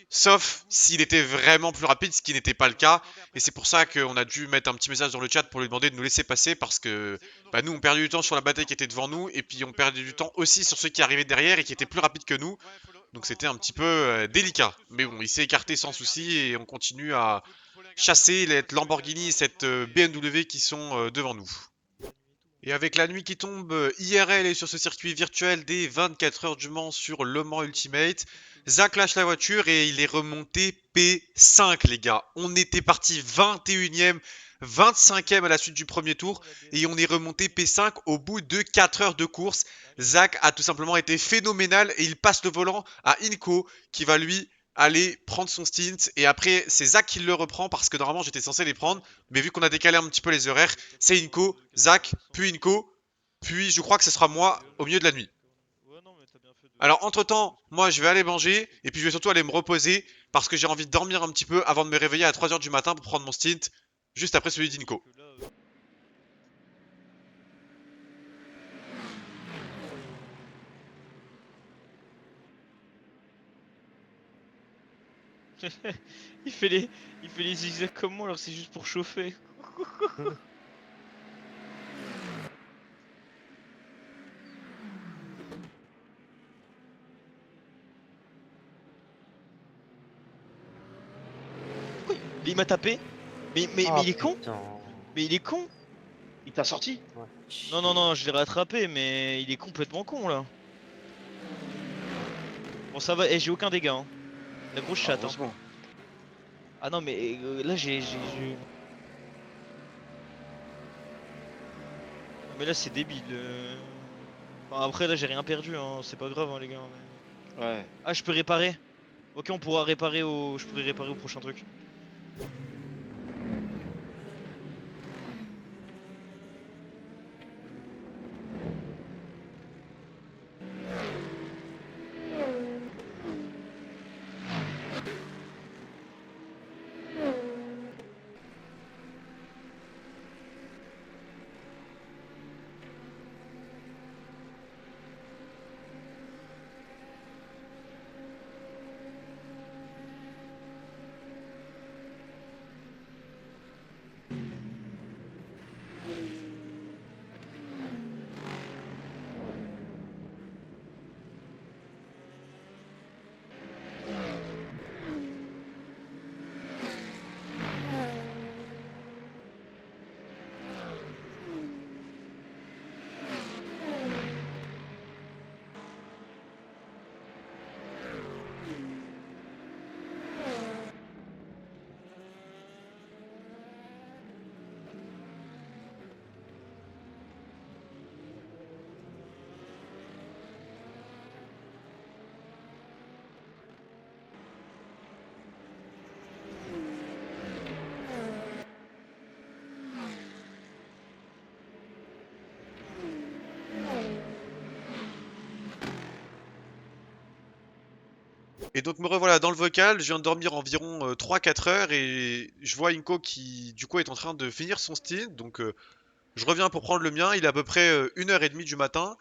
Sauf s'il était vraiment plus rapide, ce qui n'était pas le cas. Et c'est pour ça qu'on a dû mettre un petit message dans le chat pour lui demander de nous laisser passer. Parce que bah, nous, on perdait du temps sur la bataille qui était devant nous. Et puis on perdait du temps aussi sur ceux qui arrivaient derrière et qui étaient plus rapides que nous. Donc c'était un petit peu délicat. Mais bon, il s'est écarté sans souci et on continue à chasser les Lamborghini et cette BMW qui sont devant nous. Et avec la nuit qui tombe, IRL est sur ce circuit virtuel des 24 heures du Mans sur Le Mans Ultimate. Zach lâche la voiture et il est remonté P5 les gars. On était parti 21ème, 25ème à la suite du premier tour et on est remonté P5 au bout de 4 heures de course. Zach a tout simplement été phénoménal et il passe le volant à Inco qui va lui aller prendre son stint et après c'est Zach qui le reprend parce que normalement j'étais censé les prendre mais vu qu'on a décalé un petit peu les horaires c'est Inco, Zach, puis Inco, puis je crois que ce sera moi au milieu de la nuit. Alors entre temps moi je vais aller manger et puis je vais surtout aller me reposer parce que j'ai envie de dormir un petit peu avant de me réveiller à 3h du matin pour prendre mon stint juste après celui d'Inco. il fait les zigzags comme moi alors c'est juste pour chauffer. Pourquoi il m'a tapé? Mais il est con? Mais il est con? Il t'a sorti? Non, je l'ai rattrapé mais il est complètement con là. Bon ça va, j'ai aucun dégât hein. La grosse chatte hein. Heureusement. Ah non mais là j'ai... Mais là c'est débile. Enfin, après là j'ai rien perdu hein, c'est pas grave hein, les gars. Ouais. Ah je peux réparer. Ok on pourra réparer au... Je pourrais réparer au prochain truc. Et donc me revoilà dans le vocal, je viens de dormir environ 3-4 heures et je vois Inko qui du coup est en train de finir son stint. Donc je reviens pour prendre le mien, il est à peu près 1h30 du matin.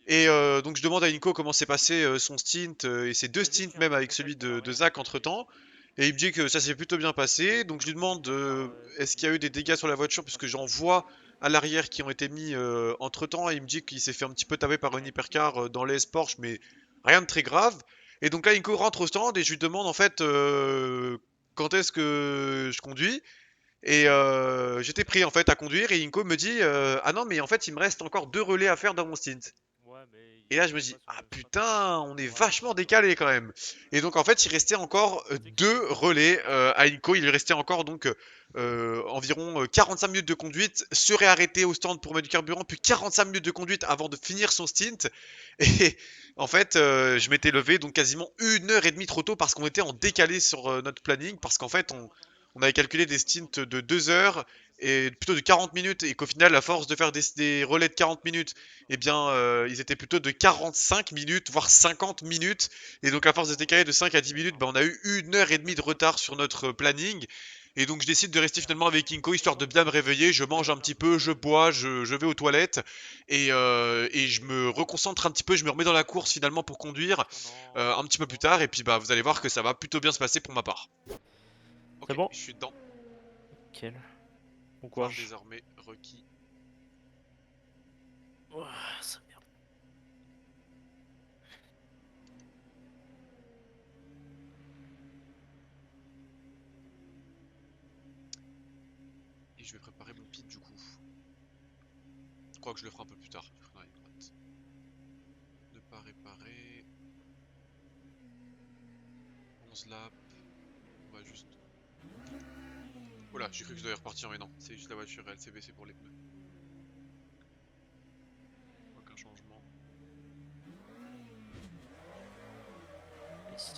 Et donc je demande à Inko comment s'est passé son stint et ses deux stints même avec celui de Zach entre temps. Et il me dit que ça s'est plutôt bien passé. Donc je lui demande est-ce qu'il y a eu des dégâts sur la voiture puisque j'en vois à l'arrière qui ont été mis entre temps. Et il me dit qu'il s'est fait un petit peu taper par une hypercar dans les Porsche mais rien de très grave. Et donc là Inko rentre au stand et je lui demande en fait quand est-ce que je conduis. Et j'étais pris en fait à conduire et Inko me dit ah non mais en fait il me reste encore 2 relais à faire dans mon stint. Ouais, mais Et là, je me dis, ah putain, on est vachement décalé quand même. Et donc, en fait, il restait encore 2 relais à Inco. Il lui restait encore donc environ 45 minutes de conduite. Serait arrêté au stand pour mettre du carburant, puis 45 minutes de conduite avant de finir son stint. Et en fait, je m'étais levé donc quasiment 1h30 trop tôt parce qu'on était en décalé sur notre planning. Parce qu'en fait, on avait calculé des stints de 2 heures et plutôt de 40 minutes. Et qu'au final, à force de faire des relais de 40 minutes, eh bien, ils étaient plutôt de 45 minutes, voire 50 minutes. Et donc, à force de décaler de 5 à 10 minutes, on a eu 1h30 de retard sur notre planning. Et donc, je décide de rester finalement avec Inko, histoire de bien me réveiller. Je mange un petit peu, je bois, je vais aux toilettes. Et je me reconcentre un petit peu, je me remets dans la course finalement pour conduire un petit peu plus tard. Et puis, bah, vous allez voir que ça va plutôt bien se passer pour ma part. Ok, C'est bon. je suis dedans. Nickel. Bon Pouvoir courage. désormais requis. Ouah, ça merde. Et je vais préparer mon pit du coup. Je crois que je le ferai un peu plus tard. Je le ferai dans la ligne droite. Ne pas réparer. 11 laps. On va juste. Oula, j'ai cru que je devais repartir, mais non. C'est juste la voiture, elle s'est baissée pour les pneus. Aucun changement. Yes.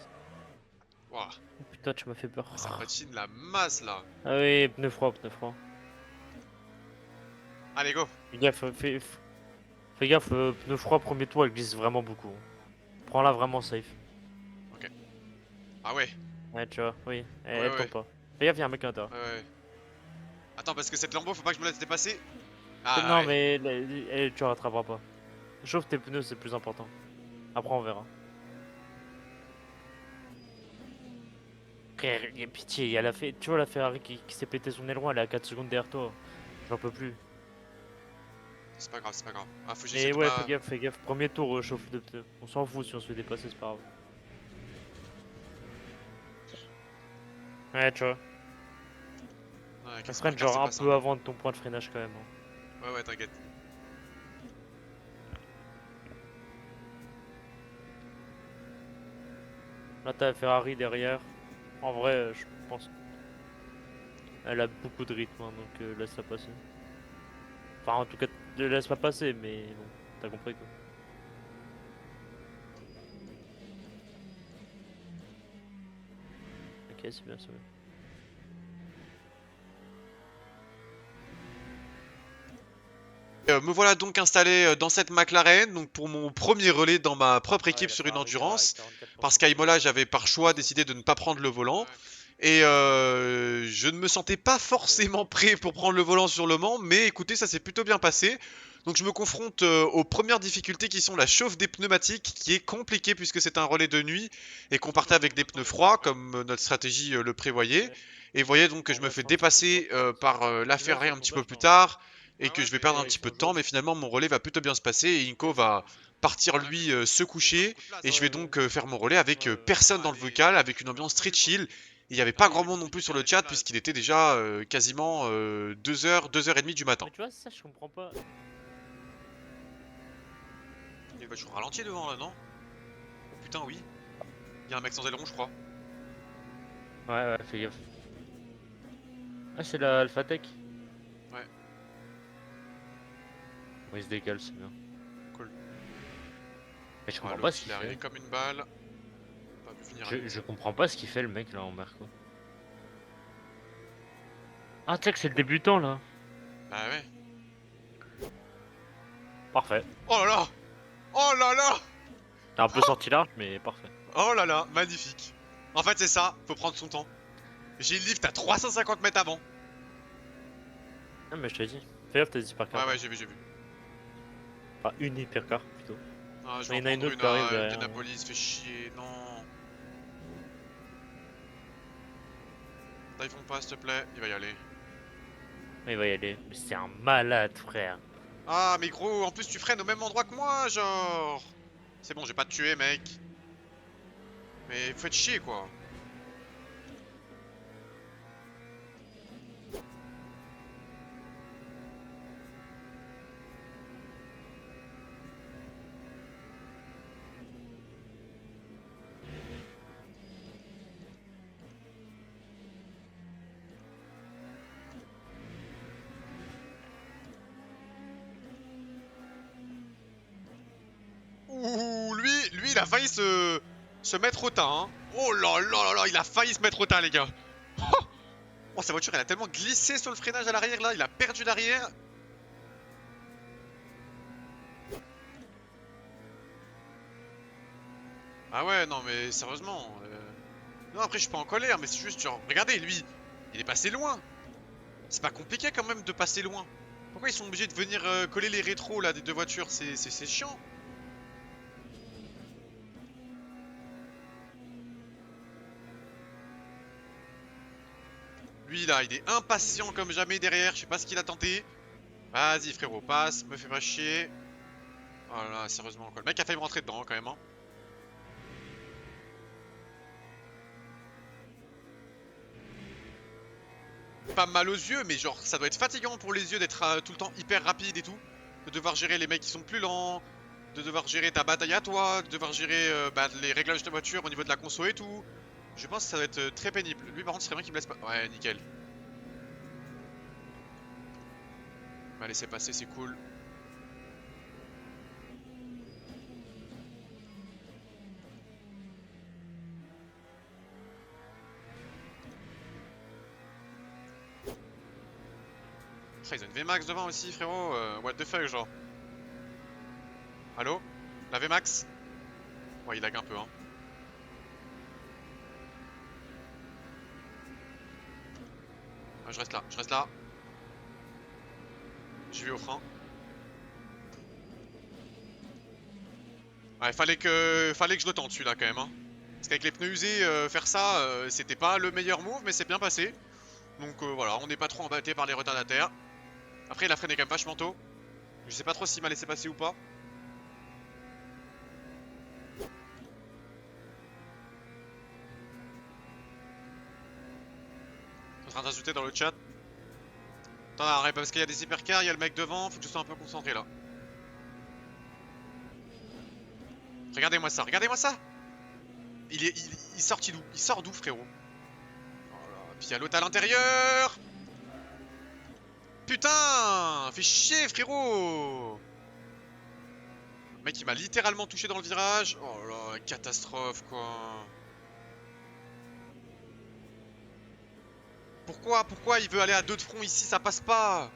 Waouh, Oh putain, tu m'as fait peur. ça patine la masse là. Ah oui, pneu froid, pneu froid. Allez, go. Fais gaffe, fais gaffe, pneu froid, premier tour, elle glisse vraiment beaucoup. Prends-la vraiment safe. Ah ouais, Ouais, tu vois, oui, elle, Ouais, elle ouais. tombe pas. Fais gaffe, y'a un mec à l'intérieur. ouais. Attends, parce que cette Lambo, faut pas que je me laisse dépasser. Ah Non, ouais. mais tu rattraperas pas. Chauffe tes pneus, c'est le plus important. Après, on verra. Frère, y a pitié, elle a fait. Tu vois la Ferrari qui s'est pété son aileron, elle est à 4 secondes derrière toi. J'en peux plus. C'est pas grave, c'est pas grave. Ah, faut que j'essaie Mais de ouais, pas. fais gaffe. Premier tour, chauffe de pneus. On s'en fout si on se fait dépasser, c'est pas grave. Ouais, tu vois. Ouais, Tu c'est freines pas grave, genre un c'est pas peu ça. avant de ton point de freinage quand même. Hein. Ouais, ouais, t'inquiète. Là, t'as la Ferrari derrière. En vrai, je pense. Elle a beaucoup de rythme, hein, donc laisse-la passer. Enfin, en tout cas, ne laisse pas passer, mais bon, t'as compris quoi. Ok, c'est bien, c'est bien. Me voilà donc installé dans cette McLaren, donc pour mon premier relais dans ma propre équipe sur une endurance. Parce qu'à Imola, j'avais par choix décidé de ne pas prendre le volant. Et je ne me sentais pas forcément prêt pour prendre le volant sur Le Mans, mais écoutez, ça s'est plutôt bien passé. Donc je me confronte aux premières difficultés qui sont la chauffe des pneumatiques, qui est compliquée puisque c'est un relais de nuit et qu'on partait avec des pneus froids, comme notre stratégie le prévoyait. Et vous voyez donc que je me fais dépasser par la Ferrari un petit peu plus tard et que je vais perdre un petit peu de temps, mais finalement mon relais va plutôt bien se passer et Inko va partir lui se coucher et je vais donc faire mon relais avec personne dans le vocal, avec une ambiance très chill. Il n'y avait pas grand monde non plus sur le chat puisqu'il était déjà quasiment 2h, 2h30 du matin. Mais tu vois, ça je comprends pas. Il y a une voiture ralentie devant là, non? Oh, putain, oui. Il y a un mec sans aileron, je crois. Ouais, fais gaffe. Ah, c'est la Alpha Tech. Ouais. Bon, il se décale, c'est bien. Cool. Mais je Ah, comprends pas l'autre, ce il qu'il est arrivé fait. comme une balle. Pas pu finir avec. Je comprends pas ce qu'il fait le mec là en mer quoi. Ah, tu sais que c'est le débutant là. Bah ouais. Parfait. Oh là là! Oh là là! T'as un peu sorti large, mais parfait. Oh là là, magnifique. En fait, c'est ça, faut prendre son temps. J'ai le lift à 350 mètres avant. Ah, mais je t'ai dit. Fais gaffe, t'as des hypercars. Ouais, j'ai vu, j'ai vu. Enfin, une hypercar plutôt. Ah, je Mais vais il y en en a une prendre autre une qui arrive à derrière. Indianapolis, fait chier, non. Là, ils font pas, s'il te plaît, il va y aller. Il va y aller. Mais c'est un malade, frère. Ah, mais gros, en plus, tu freines au même endroit que moi, genre. C'est bon, j'ai pas te tuer, mec. Mais faut être chier, quoi. Ouh, lui, il a failli se mettre au tas, hein. Oh là là là là, il a failli se mettre au tas, les gars. Oh, sa voiture, elle a tellement glissé sur le freinage à l'arrière, là. Il a perdu l'arrière. Ah ouais, non, mais sérieusement. Non, après, je suis pas en colère, mais c'est juste, genre, regardez, lui, il est passé loin. C'est pas compliqué quand même de passer loin. Pourquoi ils sont obligés de venir coller les rétros là des deux voitures? C'est chiant. Lui là, il est impatient comme jamais derrière. Je sais pas ce qu'il a tenté. Vas-y frérot, passe, me fais pas chier. Oh là là, sérieusement quoi. Le mec a failli me rentrer dedans quand même. Hein. Pas mal aux yeux, mais genre ça doit être fatigant pour les yeux d'être tout le temps hyper rapide et tout. De devoir gérer les mecs qui sont plus lents. De devoir gérer ta bataille à toi. De devoir gérer les réglages de voiture au niveau de la conso et tout. Je pense que ça doit être très pénible. Lui par contre, ce serait bien qu'il me laisse pas. Ouais, nickel. Il m'a laissé passer, c'est cool. Ah, ils ont une VMAX devant aussi, frérot. What the fuck, genre. Allô? La VMAX? Ouais, il lag un peu, hein. Ah, je reste là, je reste là. J'y vais au frein. Ouais, fallait que je le tente celui-là quand même, hein. Parce qu'avec les pneus usés, faire ça, c'était pas le meilleur move, mais c'est bien passé. Donc voilà, on n'est pas trop embêté par les retardataires. Après, il a freiné quand même vachement tôt. Je sais pas trop s'il m'a laissé passer ou pas. Je suis en train d'ajouter dans le chat. Attends, arrête, parce qu'il y a des hypercars, il y a le mec devant, faut que je sois un peu concentré là. Regardez-moi ça, regardez-moi ça! Il sort d'où? Il sort d'où, frérot? Oh là, puis il y a l'autre à l'intérieur! Putain! Fais chier, frérot! Le mec, il m'a littéralement touché dans le virage. Oh là, catastrophe, quoi. Pourquoi il veut aller à deux de front ici? Ça passe pas!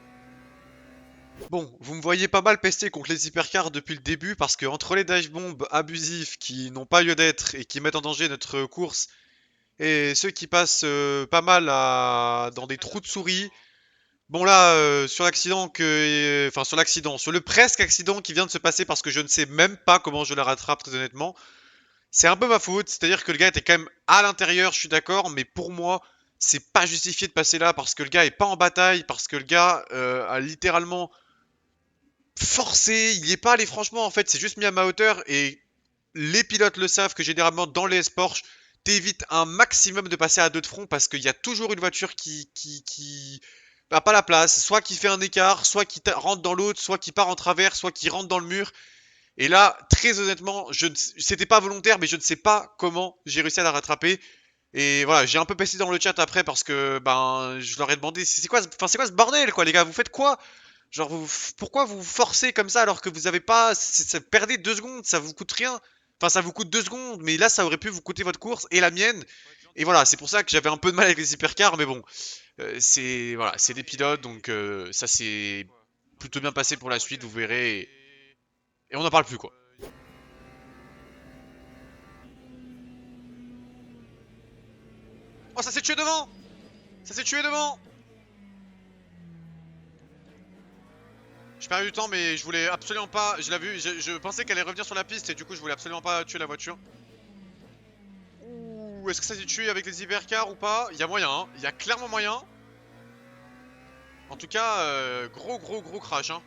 Bon, vous me voyez pas mal pester contre les hypercars depuis le début parce que entre les dive bombs abusifs qui n'ont pas lieu d'être et qui mettent en danger notre course et ceux qui passent pas mal dans des trous de souris. Bon là, sur l'accident enfin sur l'accident, sur le presque accident qui vient de se passer parce que je ne sais même pas comment je la rattrape très honnêtement. C'est un peu ma faute, c'est-à-dire que le gars était quand même à l'intérieur, je suis d'accord, mais pour moi, c'est pas justifié de passer là parce que le gars est pas en bataille, parce que le gars a littéralement forcé, il y est pas allé franchement en fait, c'est juste mis à ma hauteur et les pilotes le savent que généralement dans les Porsche, t'évites un maximum de passer à deux de front parce qu'il y a toujours une voiture qui a pas la place, soit qui fait un écart, soit qui rentre dans l'autre, soit qui part en travers, soit qui rentre dans le mur. Et là, très honnêtement, c'était pas volontaire, mais je ne sais pas comment j'ai réussi à la rattraper. Et voilà, j'ai un peu pesté dans le chat après parce que ben je leur ai demandé c'est quoi ce bordel quoi les gars, vous faites quoi? Genre pourquoi vous forcez comme ça alors que vous avez pas ça perdez 2 secondes, ça vous coûte rien. Enfin ça vous coûte 2 secondes, mais là ça aurait pu vous coûter votre course et la mienne. Et voilà, c'est pour ça que j'avais un peu de mal avec les hypercars, mais bon, c'est voilà, c'est des pilotes donc ça c'est plutôt bien passé pour la suite, vous verrez. Et on n'en parle plus quoi. Oh, ça s'est tué devant! Ça s'est tué devant! J'ai perdu du temps, mais je voulais absolument pas. Je l'ai vu, je pensais qu'elle allait revenir sur la piste et du coup, je voulais absolument pas tuer la voiture. Ouh, est-ce que ça s'est tué avec les hypercars ou pas? Il y a moyen, hein. Il y a clairement moyen. En tout cas, gros crash, hein.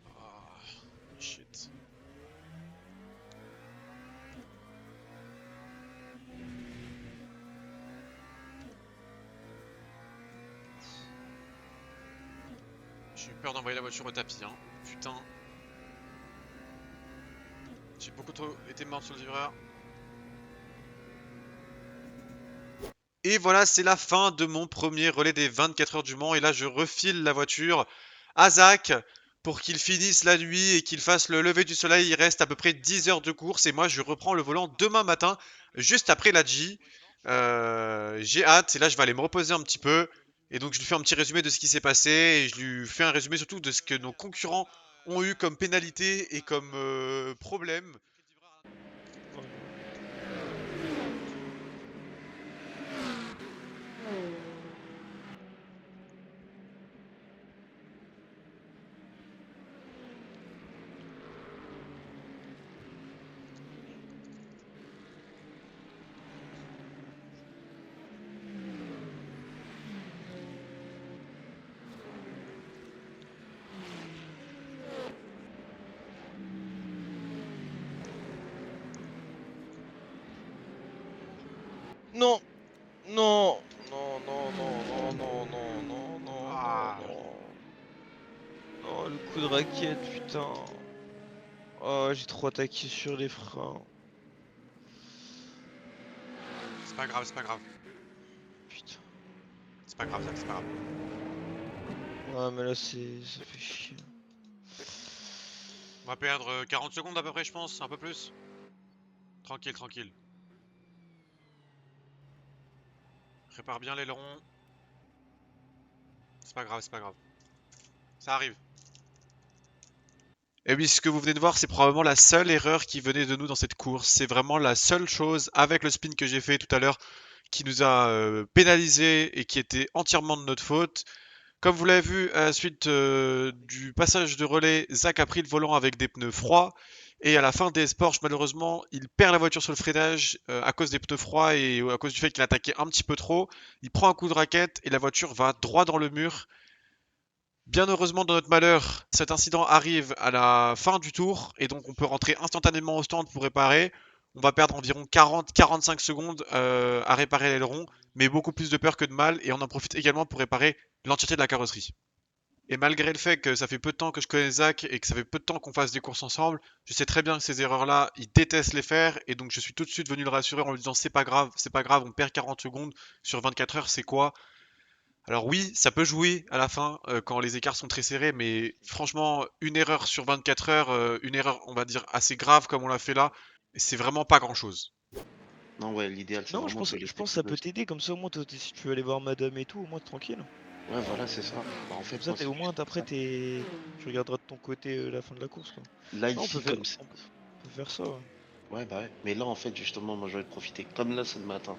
Ah, shit. J'ai eu peur d'envoyer la voiture au tapis, hein. Putain. J'ai beaucoup trop été mort sur le vibreur. Et voilà, c'est la fin de mon premier relais des 24 heures du Mans. Et là, je refile la voiture à Zach pour qu'il finisse la nuit et qu'il fasse le lever du soleil. Il reste à peu près 10 heures de course. Et moi, je reprends le volant demain matin, juste après la G. J'ai hâte. Et là, je vais aller me reposer un petit peu. Et donc, je lui fais un petit résumé de ce qui s'est passé. Et je lui fais un résumé surtout de ce que nos concurrents ont eu comme pénalité et comme problème. Non, non, non, non, non, non, non, non, non, non, non, Ah, non. Non, le coup de raquette, putain. Oh, j'ai trop attaqué sur les freins. c'est pas grave, c'est pas grave. Putain. C'est pas grave, Zach, c'est pas grave. Ouais, mais là, ça fait chier. On va perdre 40 secondes à peu près, je pense, un peu plus. Tranquille, tranquille. Prépare bien l'aileron. C'est pas grave, c'est pas grave. Ça arrive. Et oui, ce que vous venez de voir, c'est probablement la seule erreur qui venait de nous dans cette course. C'est vraiment la seule chose avec le spin que j'ai fait tout à l'heure qui nous a pénalisé et qui était entièrement de notre faute. Comme vous l'avez vu, à la suite du passage de relais, Zach a pris le volant avec des pneus froids. Et à la fin des Porsche, malheureusement, il perd la voiture sur le freinage à cause des pneus froids et à cause du fait qu'il a attaqué un petit peu trop. Il prend un coup de raquette et la voiture va droit dans le mur. Bien heureusement, dans notre malheur, cet incident arrive à la fin du tour et donc on peut rentrer instantanément au stand pour réparer. On va perdre environ 40-45 secondes à réparer l'aileron, mais beaucoup plus de peur que de mal et on en profite également pour réparer l'entièreté de la carrosserie. Et malgré le fait que ça fait peu de temps que je connais Zach et que ça fait peu de temps qu'on fasse des courses ensemble, je sais très bien que ces erreurs-là, il déteste les faire et donc je suis tout de suite venu le rassurer en lui disant c'est pas grave, on perd 40 secondes sur 24 heures, c'est quoi? Alors oui, ça peut jouer à la fin quand les écarts sont très serrés, mais franchement, une erreur sur 24 heures, une erreur, on va dire, assez grave comme on l'a fait là, c'est vraiment pas grand-chose. Non, ouais, l'idéal c'est Non, vraiment de je laisser pense que les ça pneus. peut t'aider, comme ça au moins si tu veux aller voir madame et tout, au moins t'es tranquille. Ouais, voilà, c'est ça. Bah, en Comme fait, ça moi, t'es c'est au moins juste après ça. tu regarderas de ton côté la fin de la course quoi. Là, Non, ici, comme ça. on peut faire ça. Ouais. Ouais, bah ouais. Mais là, en fait, justement, moi, je vais profiter. Comme là, c'est le matin.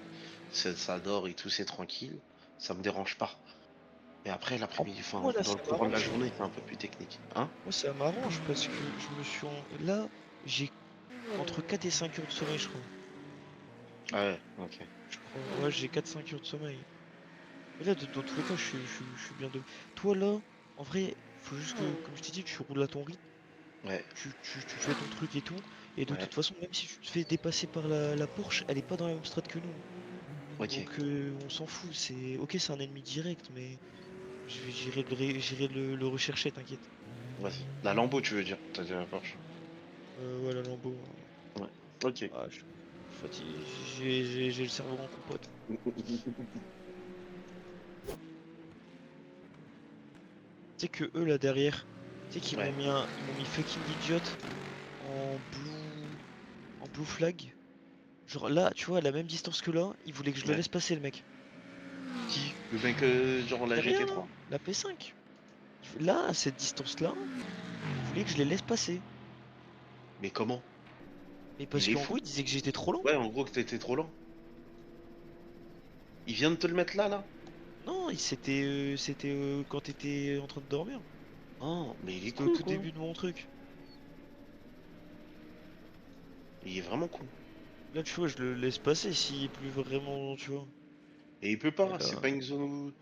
Ça dort et tout, c'est tranquille. Ça me dérange pas. Mais après, l'après-midi, enfin, Moi là dans le ça courant de la m'arrange. journée, c'est un peu plus technique. Hein? Moi ça m'arrange parce que là j'ai entre 4 et 5 heures de sommeil je crois. Ah ouais, ok. Je crois. Ouais j'ai 4-5 heures de sommeil. Mais là dans tous les cas je suis bien de. Toi là, en vrai, faut juste que, comme je t'ai dit, tu roules à ton rythme. Ouais, Tu fais ton truc et tout. Et de ouais, toute façon, même si tu te fais dépasser par la Porsche, elle est pas dans la même strat que nous. ok. Donc on s'en fout. Ok, c'est un ennemi direct, mais j'irai le rechercher, t'inquiète. Vas-y. La Lambo, tu veux dire? T'as dit la Porsche. Ouais, la Lambo. Ouais. Ok. Ah, je suis fatigué. J'ai le cerveau en compote. Tu sais que eux là derrière, tu sais qu'ils Ouais. ils m'ont mis fucking idiot en blue flag. Genre là, tu vois, à la même distance que là, il voulait que je le Ouais. laisse passer, le mec. Qui? Le mec, genre la Derrière, GT3? là, la P5. Là, à cette distance-là, il voulait que je les laisse passer. Mais comment? Mais parce Il est qu'en fou. gros, il disait que j'étais trop lent. Ouais, en gros que t'étais trop lent. Il vient de te le mettre là, là? Non, c'était quand t'étais en train de dormir. Oh, mais il est C'était au cool, tout quoi. début de mon truc. Il est vraiment cool. Là, tu vois, je le laisse passer s'il est plus vraiment, tu vois. Et il peut Et pas, c'est là, pas une zone où...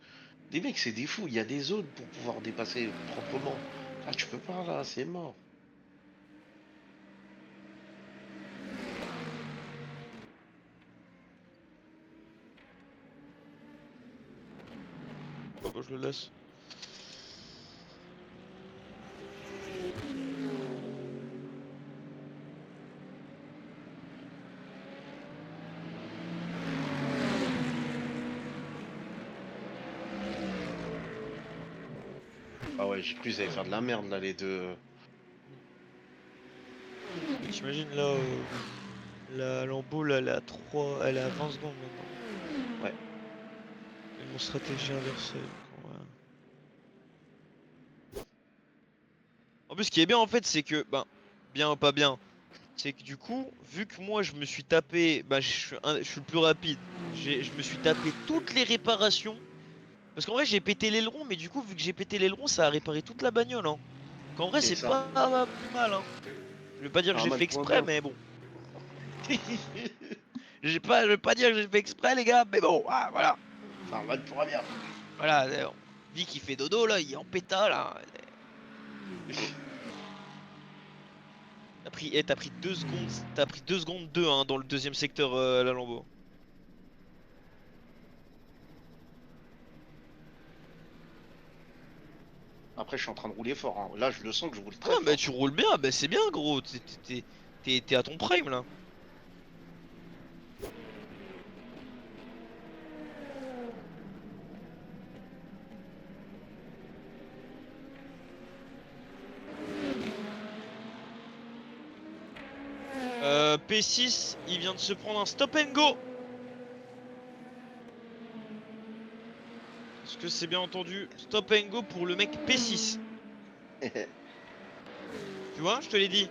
Les mecs, c'est des fous, il y a des zones pour pouvoir dépasser proprement. Là, tu peux pas, là, c'est mort. bah, je le laisse. Ah ouais, j'ai cru qu'ils allaient faire de la merde, là, les deux. Et t'imagines là, la Lambo, là, elle est à 3, elle est à 20 secondes maintenant. Ouais. Et mon stratégie inversée, donc en vrai. En plus, ce qui est bien en fait, c'est que, ben, bien ou pas bien, c'est que du coup, vu que moi je me suis tapé, bah je suis le plus rapide, je me suis tapé toutes les réparations. Parce qu'en vrai, j'ai pété l'aileron, mais du coup, vu que j'ai pété l'aileron, ça a réparé toute la bagnole, hein. Donc en vrai, C'est c'est ça. pas plus mal, hein. Je vais pas dire que Un j'ai mal fait pour un exprès, bien. mais bon. Je vais pas dire que j'ai fait exprès, les gars, mais bon, ah, voilà. Enfin, un mal pour un bien. Voilà, Vic qui fait dodo, là, il est en pétale, là. T'as pris 2 secondes, t'as pris 2 secondes 2 hein, dans le deuxième secteur, la Lambo. Après, je suis en train de rouler fort, hein. Là, je le sens que je roule Ah, très bah fort. tu roules bien, bah c'est bien, gros. T'es à ton prime, là. P6, il vient de se prendre un stop and go. Est-ce que c'est bien entendu? Stop and go pour le mec P6. Tu vois, je te l'ai dit.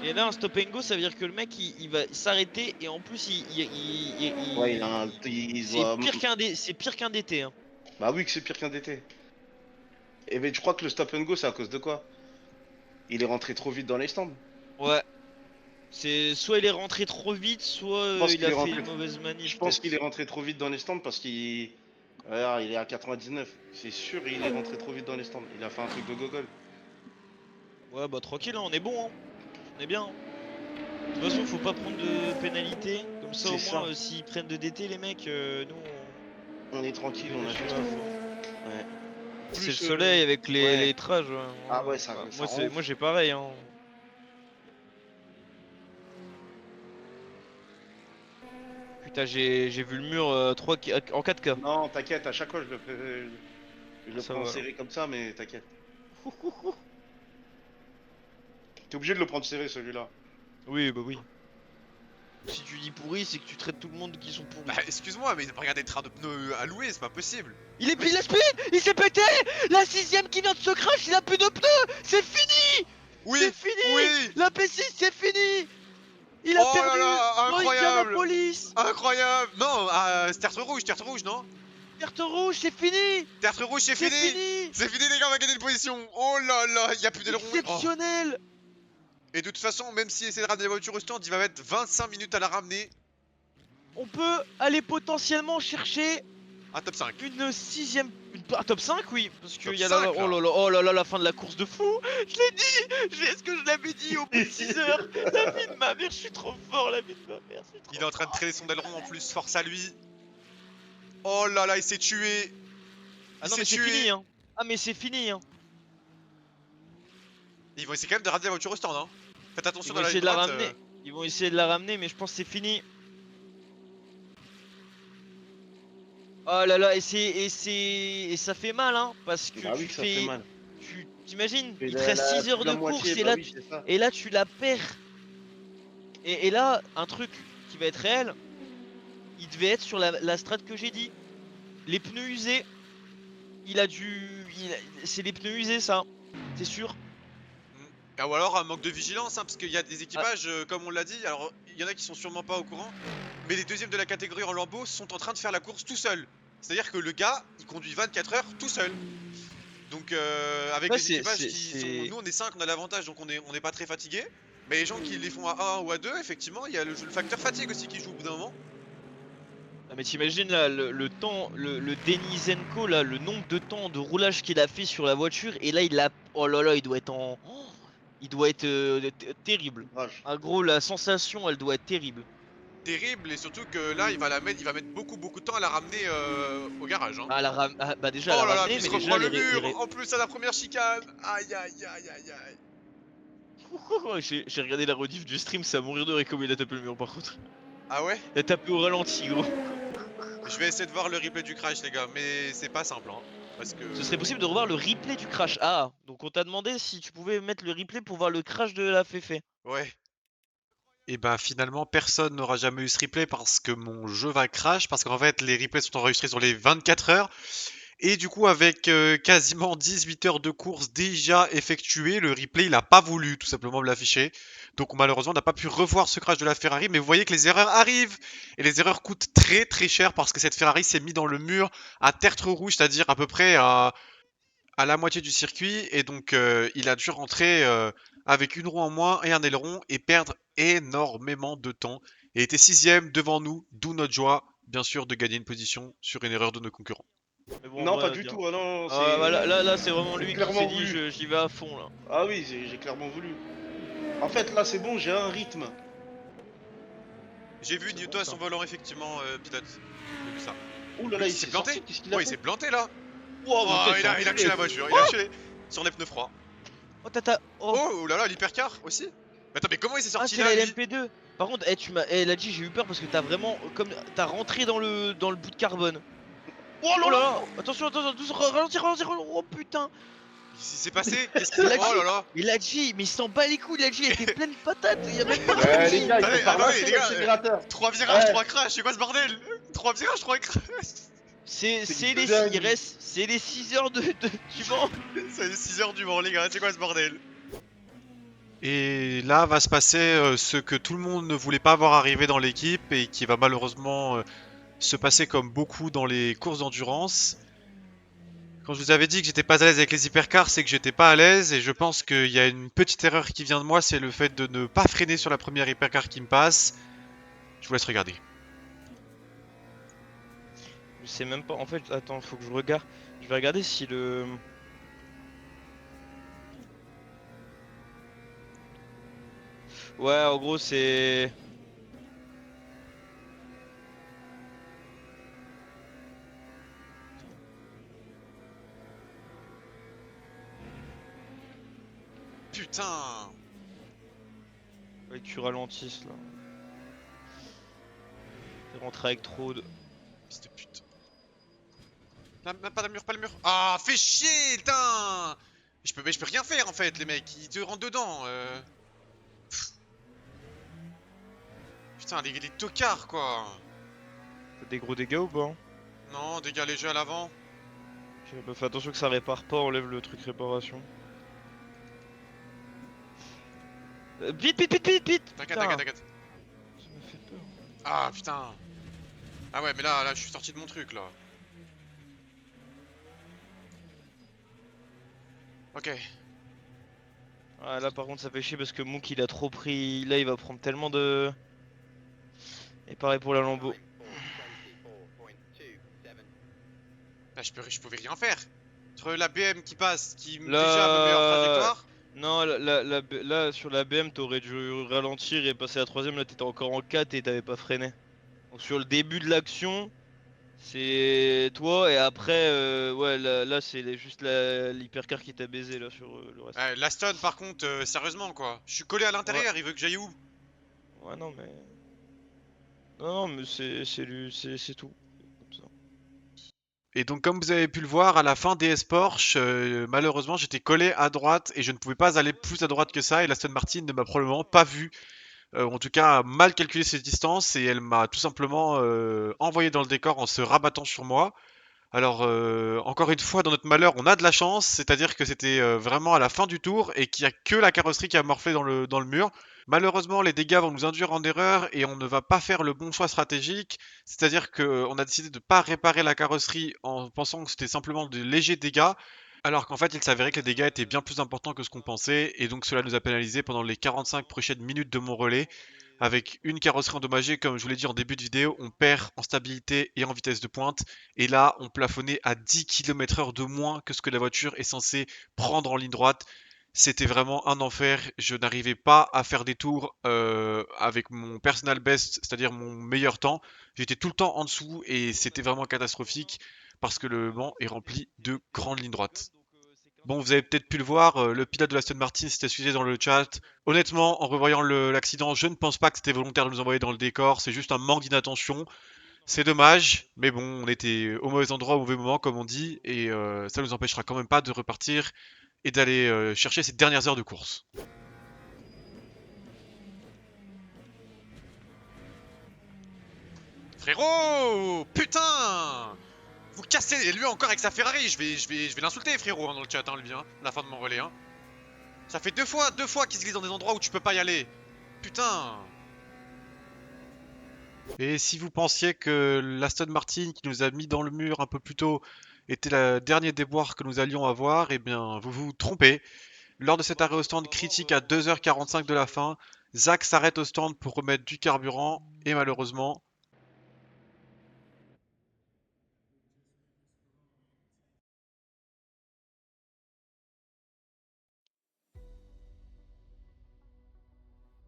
Et là, un stop and go, ça veut dire que le mec, il va s'arrêter et en plus, Ouais, il c'est doit... pire qu'un DT, hein. Bah oui, que c'est pire qu'un DT. Et mais tu crois que le stop and go, c'est à cause de quoi? Il est rentré trop vite dans les stands. Ouais. C'est soit il est rentré trop vite, soit Je pense il qu'il a est fait rentré... une mauvaise Je manip, pense qu'il est peut-être. rentré trop vite dans les stands parce qu'il... Regarde, il est à 99. C'est sûr, il est rentré trop vite dans les stands. Il a fait un truc de gogol. Ouais, bah tranquille, hein, on est bon, hein. On est bien, hein. De toute façon, faut pas prendre de pénalité. Comme ça, C'est au moins, ça. s'ils prennent de DT, les mecs, nous, On est on tranquille, est on les a cheveux juste à à fond. fond. Ouais. C'est le Plus... soleil avec Ouais. les trages, ouais. Ah ouais, Bah, ça rend moi ouf. j'ai pareil, hein. Putain, j'ai vu le mur en 4K. Non, t'inquiète, à chaque fois, je le Ça prends en va alors. serré comme ça, mais t'inquiète. T'es obligé de le prendre serré, celui-là. Oui, bah oui. Si tu dis pourri, c'est que tu traites tout le monde qui sont Bah, pourris. excuse-moi, mais regardez le train de pneus à louer, c'est pas possible. Il a speed. Il s'est pété. La sixième qui vient de se crash, il a plus de pneus. C'est fini. Oui, C'est fini. oui. La P6, c'est fini. Il a Oh là perdu là, dans incroyable. Indianapolis. Incroyable. Non, tertre rouge, non? Carte rouge, c'est fini. Tertre rouge, c'est C'est fini. fini. C'est fini, les gars, on va gagner une position. Oh là là, il y a plus d'aileron. Oh. Exceptionnel. Et de toute façon, même s'il essaie de ramener la voiture au stand, il va mettre 25 minutes à la ramener. On peut aller potentiellement chercher Un top 5. une sixième. Un top 5, oui. Parce qu'il Top y a la. 5 là. Oh là là, la fin de la course de fou. Je l'ai dit. Est-ce que je l'avais dit au bout de 6 heures? La vie de ma mère, je suis trop fort, la vie de ma mère, je suis trop Il est en train de fort. traîner son aileron en plus, force à lui. Oh là là, il s'est tué. Ah Il non, s'est mais c'est tué. fini, hein. Ah, mais c'est fini, hein. Ils vont essayer quand même de ramener la voiture au stand, hein. Faites Ils attention vont dans la ligne essayer de la droite. ramener. Ils vont essayer de la ramener, mais je pense que c'est fini. Oh là là, et ça fait mal, hein, parce que Bah oui tu que ça fait fais, mal. tu t'imagines, Et il te reste 6 plus heures de la de course moitié, et bah là oui, c'est ça. tu la perds. Et là, un truc qui va être réel, il devait être sur la strat que j'ai dit. Les pneus usés, c'est les pneus usés ça, c'est sûr. Ah, ou alors un manque de vigilance, hein, parce qu'il y a des équipages, comme on l'a dit, alors il y en a qui sont sûrement pas au courant, mais les deuxièmes de la catégorie en Lambeau sont en train de faire la course tout seul. C'est-à-dire que le gars, il conduit 24 heures tout seul. Donc avec Ouais, les équipages qui sont... Nous on est 5, on a l'avantage, donc on est pas très fatigué. Mais les gens qui les font à 1 ou à 2, effectivement, il y a le facteur fatigue aussi qui joue au bout d'un moment. Ah, mais t'imagines là le temps, le Denisenko là, le nombre de temps de roulage qu'il a fait sur la voiture et là il a, oh là là, il doit être il doit être terrible. Rage. En gros, la sensation, elle doit être terrible. Terrible, et surtout que là, il va mettre beaucoup de temps à la ramener au garage. Hein. Bah déjà, elle Oh a là là, ramené, puis il mais se déjà reprend le les mur, en plus à la première chicane. Aïe aïe aïe aïe aïe. J'ai regardé la rediff du stream, c'est à mourir de rire comme il a tapé le mur par contre. Ah ouais? Il a tapé au ralenti, gros. Je vais essayer de voir le replay du crash, les gars, mais c'est pas simple, hein. Parce que... Ce serait possible de revoir le replay du crash. Ah, donc on t'a demandé si tu pouvais mettre le replay pour voir le crash de la Féfé. Ouais. Et ben finalement, personne n'aura jamais eu ce replay parce que mon jeu va crash, parce qu'en fait, les replays sont enregistrés sur les 24 heures. Et du coup, avec quasiment 18 heures de course déjà effectuées, le replay, il a pas voulu tout simplement me l'afficher. Donc malheureusement, on n'a pas pu revoir ce crash de la Ferrari, mais vous voyez que les erreurs arrivent. Et les erreurs coûtent très cher parce que cette Ferrari s'est mise dans le mur à tertre rouge, c'est-à-dire à peu près à la moitié du circuit. Et donc il a dû rentrer avec une roue en moins et un aileron et perdre énormément de temps. Et était sixième devant nous, d'où notre joie, bien sûr, de gagner une position sur une erreur de nos concurrents. Mais bon, en Non, vrai, pas du bien. tout. Ah non, Ah, bah, c'est. là, c'est vraiment c'est lui qui clairement s'est dit voulu. j'y vais à fond là. Ah oui, j'ai clairement voulu. En fait, là, c'est bon, j'ai un rythme. J'ai vu C'est Newton bon, à ça. son volant, effectivement, pilote. J'ai vu ça. Ouh là Oui, là, il il s'est s'est planté. sorti. Qu'est-ce qu'il a Ouais, il fait? s'est planté là. Wow, mais Oh, putain, il a c'est lâché la enculé. voiture, il a lâché sur les pneus froids. Oh, tata. Oh, Oh là là, l'hypercar aussi. Mais attends, mais comment il s'est ah, sorti c'est là, la lui? LMP2. Par contre, elle a dit j'ai eu peur parce que t'as vraiment, comme t'as rentré dans le bout de carbone. Oh Oh là là là. là, attention, ralentir, oh putain. Qu'est-ce qui s'est passé? Qu'est-ce qui... Il a Oh là dit, là. il a dit, mais il s'en bat les couilles, il a dit, il était plein de patates, il y a même pas Les ralenti. gars, il faut pas Attendez, relâcher les gars, l'accélérateur. 3 virages, Ouais, 3 crash, c'est quoi ce bordel? 3 virages, 3 crash. C'est c'est les dingue. il reste, c'est les 6 heures du vent. C'est 6 heures du Mans, les gars, c'est quoi ce bordel? Et là va se passer ce que tout le monde ne voulait pas voir arriver dans l'équipe et qui va malheureusement se passer comme beaucoup dans les courses d'endurance. Quand je vous avais dit que j'étais pas à l'aise avec les hypercars, c'est que j'étais pas à l'aise et je pense qu'il y a une petite erreur qui vient de moi, c'est le fait de ne pas freiner sur la première hypercar qui me passe. Je vous laisse regarder. Je sais même pas, en fait, attends, faut que je regarde. Je vais regarder si le... Ouais, en gros, c'est... Putain! Ouais, que tu ralentisses, là. T'es rentré avec trop de... Fils de pute. Pas le mur, pas le mur. Ah, fais chier, putain! Mais je peux rien faire en fait, les mecs, ils te rentrent dedans. Putain, les tocards quoi. T'as des gros dégâts ou pas, hein? Non, dégâts légers à l'avant. Ok, bah fais attention que ça répare pas, enlève le truc réparation. Vite. T'inquiète, Putain, t'inquiète. ça m'a fait peur. Ah putain. Ah ouais, mais là, je suis sorti de mon truc là. Ok. Ah, là par contre ça fait chier parce que Mook il a trop pris, là il va prendre tellement de... Et pareil pour la Lambeau. Là, je pouvais rien faire. Entre la BM qui passe, qui Là- déjà me met en trajectoire. Non, là sur la BM t'aurais dû ralentir et passer à la troisième, là t'étais encore en 4 et t'avais pas freiné. Donc sur le début de l'action, c'est toi et après, ouais là c'est juste l'hypercar qui t'a baisé là sur le reste. L'Aston, par contre, sérieusement quoi. Je suis collé à l'intérieur, il veut que j'aille où? Ouais non mais... Non mais c'est tout. Comme ça. Et donc, comme vous avez pu le voir, à la fin des S-Porsche, malheureusement, j'étais collé à droite et je ne pouvais pas aller plus à droite que ça. Et l'Aston Martin ne m'a probablement pas vu en tout cas a mal calculé ses distances et elle m'a tout simplement envoyé dans le décor en se rabattant sur moi. Alors, encore une fois, dans notre malheur, on a de la chance, c'est-à-dire que c'était vraiment à la fin du tour et qu'il n'y a que la carrosserie qui a morflé dans le mur. Malheureusement, les dégâts vont nous induire en erreur et on ne va pas faire le bon choix stratégique, c'est-à-dire qu'on a décidé de ne pas réparer la carrosserie en pensant que c'était simplement de légers dégâts, alors qu'en fait, il s'avérait que les dégâts étaient bien plus importants que ce qu'on pensait, et donc cela nous a pénalisé pendant les 45 prochaines minutes de mon relais. Avec une carrosserie endommagée, comme je vous l'ai dit en début de vidéo, on perd en stabilité et en vitesse de pointe. Et là, on plafonnait à 10 km/h de moins que ce que la voiture est censée prendre en ligne droite. C'était vraiment un enfer. Je n'arrivais pas à faire des tours avec mon personal best, c'est-à-dire mon meilleur temps. J'étais tout le temps en dessous et c'était vraiment catastrophique parce que le banc est rempli de grandes lignes droites. Bon, vous avez peut-être pu le voir, le pilote de l'Aston Martin s'était excusé dans le chat. Honnêtement, en revoyant l'accident, je ne pense pas que c'était volontaire de nous envoyer dans le décor, c'est juste un manque d'inattention. C'est dommage, mais bon, on était au mauvais endroit au mauvais moment, comme on dit, et ça nous empêchera quand même pas de repartir et d'aller chercher ces dernières heures de course. Frérot! Putain! Vous cassez, et lui encore avec sa Ferrari, je vais l'insulter frérot hein, dans le chat, hein, lui, hein, à la fin de mon relais. Hein. Ça fait deux fois qu'il se glisse dans des endroits où tu peux pas y aller. Putain! Et si vous pensiez que l'Aston Martin qui nous a mis dans le mur un peu plus tôt était le dernier déboire que nous allions avoir, eh bien, vous vous trompez. Lors de cet arrêt au stand critique à 2h45 de la fin, Zach s'arrête au stand pour remettre du carburant et malheureusement,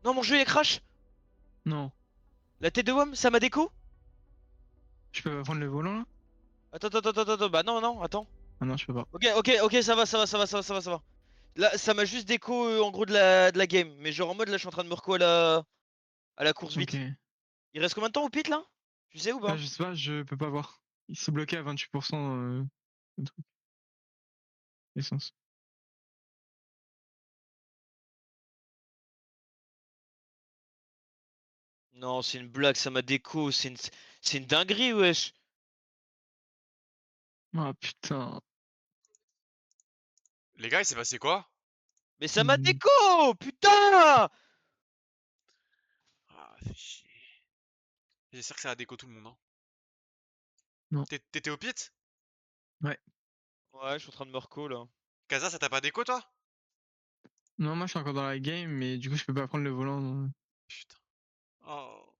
Non, mon jeu il crash. Non. La tête de WOM, ça m'a déco. Je peux pas prendre le volant là? Attends, bah non, non, attends. Ah non, je peux pas. Ok, ça va. Là, ça m'a juste déco en gros de la game. Mais genre en mode là, je suis en train de me reco à la course Ok. vite. Il reste combien de temps au pit là? Tu sais ou Ah, pas? je sais pas, je peux pas voir. Il s'est bloqué à 28% le truc. Essence. Non, c'est une blague, ça m'a déco. C'est une dinguerie, wesh. Ah putain. les gars, il s'est passé quoi? Mais ça m'a Hmm. déco! Putain! Ah, c'est chier. J'espère que ça a déco tout le monde. Hein. Non. T'étais au pit? Ouais. Ouais, je suis en train de me reco là. Kaza, ça t'a pas déco toi? Non, moi je suis encore dans la game, mais du coup je peux pas prendre le volant. Putain. Oh.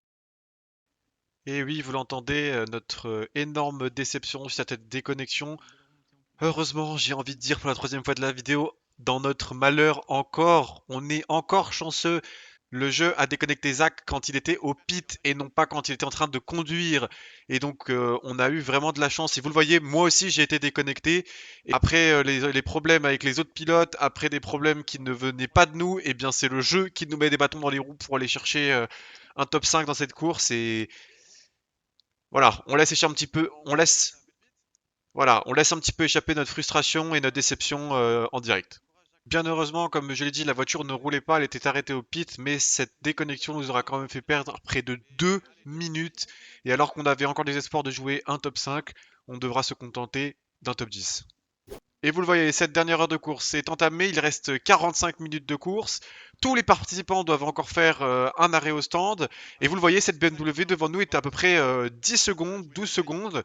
Et oui, vous l'entendez, notre énorme déception suite à cette déconnexion. Heureusement, j'ai envie de dire pour la troisième fois de la vidéo, dans notre malheur encore, on est encore chanceux. Le jeu a déconnecté Zach quand il était au pit et non pas quand il était en train de conduire. Et donc on a eu vraiment de la chance. Et vous le voyez, moi aussi j'ai été déconnecté. Et après les problèmes avec les autres pilotes, après des problèmes qui ne venaient pas de nous, et bien c'est le jeu qui nous met des bâtons dans les roues pour aller chercher un top 5 dans cette course. Et voilà, on laisse échapper un petit peu, on laisse un petit peu échapper notre frustration et notre déception en direct. Bien heureusement, comme je l'ai dit, la voiture ne roulait pas, elle était arrêtée au pit, mais cette déconnexion nous aura quand même fait perdre près de 2 minutes. Et alors qu'on avait encore des espoirs de jouer un top 5, on devra se contenter d'un top 10. Et vous le voyez, cette dernière heure de course est entamée, il reste 45 minutes de course. Tous les participants doivent encore faire un arrêt au stand. Et vous le voyez, cette BMW devant nous est à peu près 10 secondes, 12 secondes.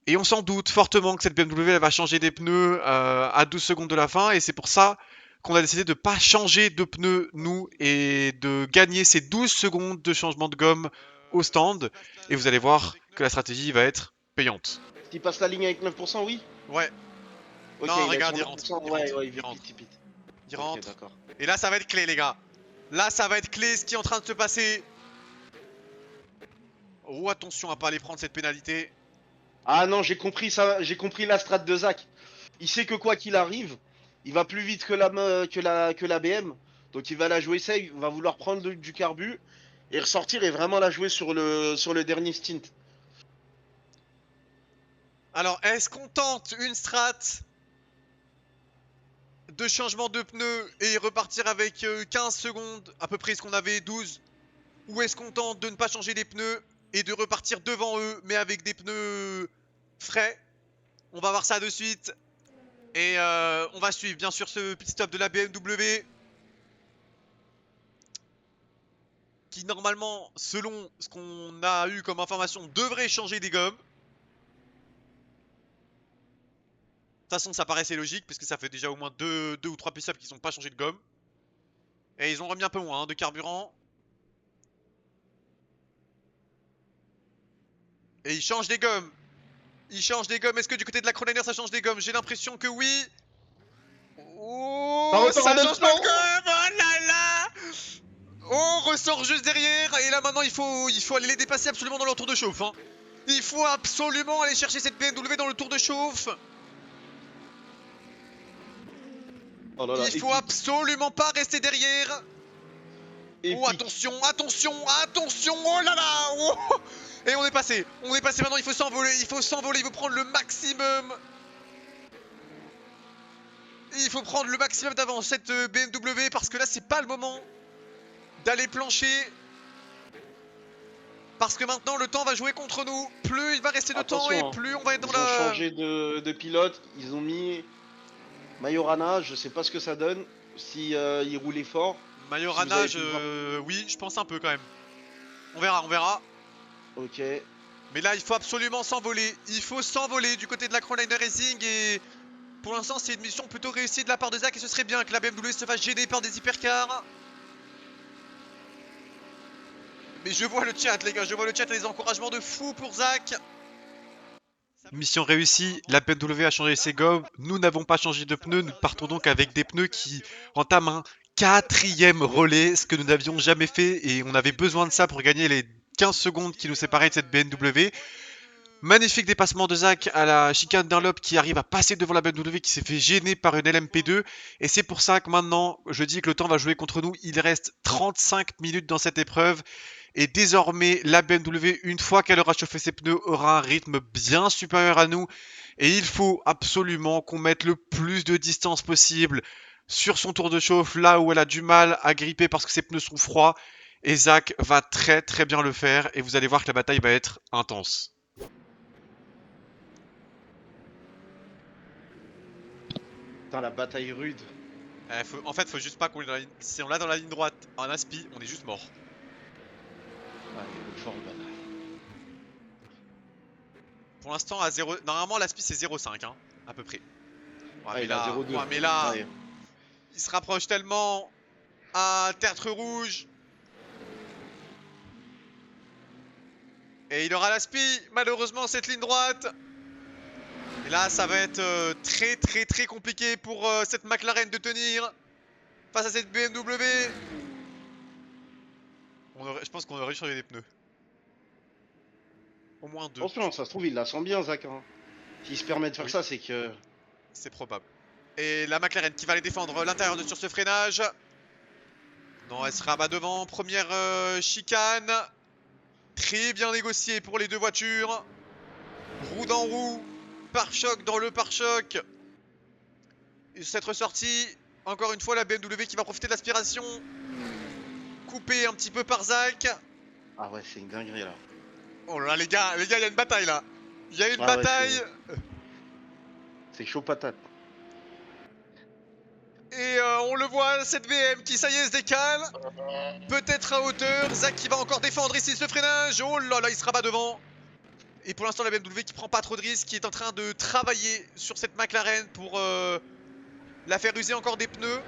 Et on s'en doute fortement que cette BMW elle va changer des pneus à 12 secondes de la fin. Et c'est pour ça qu'on a décidé de ne pas changer de pneus, nous, et de gagner ces 12 secondes de changement de gomme au stand. Et vous allez voir que la stratégie va être payante. S'il passe la ligne avec 9%, oui. Ouais, Ok, non, il est regarde, sur il rentre. 9%. Il Ouais, rentre. ouais, Il il rentre. pite, il pite. Il Ok, rentre. d'accord. Et là, ça va être clé, les gars. Là, ça va être clé ce qui est en train de se passer. Oh, attention à pas aller prendre cette pénalité. Ah non, j'ai compris ça, j'ai compris la strat de Zach. Il sait que quoi qu'il arrive, il va plus vite que la BM. Donc il va la jouer safe, il va vouloir prendre du carbu et ressortir et vraiment la jouer sur le dernier stint. Alors, est-ce qu'on tente une strat de changement de pneus et repartir avec 15 secondes, à peu près ce qu'on avait, 12? Ou est-ce qu'on tente de ne pas changer les pneus et de repartir devant eux, mais avec des pneus frais? On va voir ça de suite. Et on va suivre bien sûr ce pit stop de la BMW. Qui normalement, selon ce qu'on a eu comme information, devrait changer des gommes. De toute façon, ça paraissait logique, puisque ça fait déjà au moins 2 ou 3 pit stops qui n'ont pas changé de gomme. Et ils ont remis un peu moins de carburant. Et ils changent des gommes. Ils changent des gommes. Est-ce que du côté de la Crowliner ça change des gommes? J'ai l'impression que oui. Oh, Ça repart ça en même change pas de temps. gomme. Oh là là. Oh, ressort juste derrière. Et là maintenant il faut aller les dépasser absolument dans leur tour de chauffe. Hein. Il faut absolument aller chercher cette BMW dans le tour de chauffe. Oh là là, Il faut épique, absolument pas rester derrière. épique. Oh attention, attention, attention. Oh là là. Oh. Et on est passé maintenant, il faut s'envoler, il faut prendre le maximum. Il faut prendre le maximum d'avance cette BMW parce que là c'est pas le moment d'aller plancher. Parce que maintenant le temps va jouer contre nous. Plus il va rester de temps et Attention, hein. plus on va être Ils dans ont la... changé de pilote, ils ont mis Majorana, je sais pas ce que ça donne, si il roulait fort. Majorana, Si vous avez pu oui, je pense un peu quand même. On verra, on verra. Ok. Mais là il faut absolument s'envoler. Il faut s'envoler du côté de la Crowliner Racing et... Pour l'instant c'est une mission plutôt réussie de la part de Zach et ce serait bien que la BMW se fasse gêner par des hypercars. Mais je vois le chat les gars, je vois le chat et les encouragements de fou pour Zach. Mission réussie, la BMW a changé ses gommes, nous n'avons pas changé de pneus, nous partons donc avec des pneus qui entament un 4e relais, ce que nous n'avions jamais fait et on avait besoin de ça pour gagner les 15 secondes qui nous séparaient de cette BMW. Magnifique dépassement de Zach à la chicane Dunlop qui arrive à passer devant la BMW qui s'est fait gêner par une LMP2. Et c'est pour ça que maintenant, je dis que le temps va jouer contre nous. Il reste 35 minutes dans cette épreuve. Et désormais, la BMW, une fois qu'elle aura chauffé ses pneus, aura un rythme bien supérieur à nous. Et il faut absolument qu'on mette le plus de distance possible sur son tour de chauffe, là où elle a du mal à gripper parce que ses pneus sont froids. Et Zach va très très bien le faire. Et vous allez voir que la bataille va être intense. Putain, la bataille rude. En fait, faut juste pas qu'on... Si on l'a dans la ligne droite en aspi, on est juste mort. Ouais, il est fort le bâtard. Pour l'instant, à 0... Normalement, l'aspi, c'est 0,5, hein, à peu près. Ouais, mais Il a là... 0,2. Ouais, mais là... Ouais. Il se rapproche tellement... Ah, tertre rouge. Et il aura l'aspi, malheureusement, cette ligne droite. Et là, ça va être très compliqué pour cette McLaren de tenir face à cette BMW. Je pense qu'on aurait dû changer des pneus. Au moins 2. Attention, ça se trouve, il la sent bien, Zach. Hein. S'il se permet de faire Oui. ça, c'est que. C'est probable. Et la McLaren qui va aller défendre l'intérieur sur ce freinage. Non, elle se rabat devant. Première chicane. Très bien négocié pour les deux voitures. Roue dans roue. Pare-choc dans le pare-choc. Et cette ressortie. Encore une fois, la BMW qui va profiter de l'aspiration. Coupée un petit peu par Zach. Ah ouais, c'est une dinguerie là. Oh là, les gars, il y a une bataille là. Il y a une Ah ouais, bataille. C'est chaud patate. Et on le voit, cette VM qui, ça y est, se décale. Peut-être à hauteur. Zach qui va encore défendre ici ce freinage. Oh là là, il se rabat devant. Et pour l'instant, la BMW qui prend pas trop de risques, qui est en train de travailler sur cette McLaren pour la faire user encore des pneus.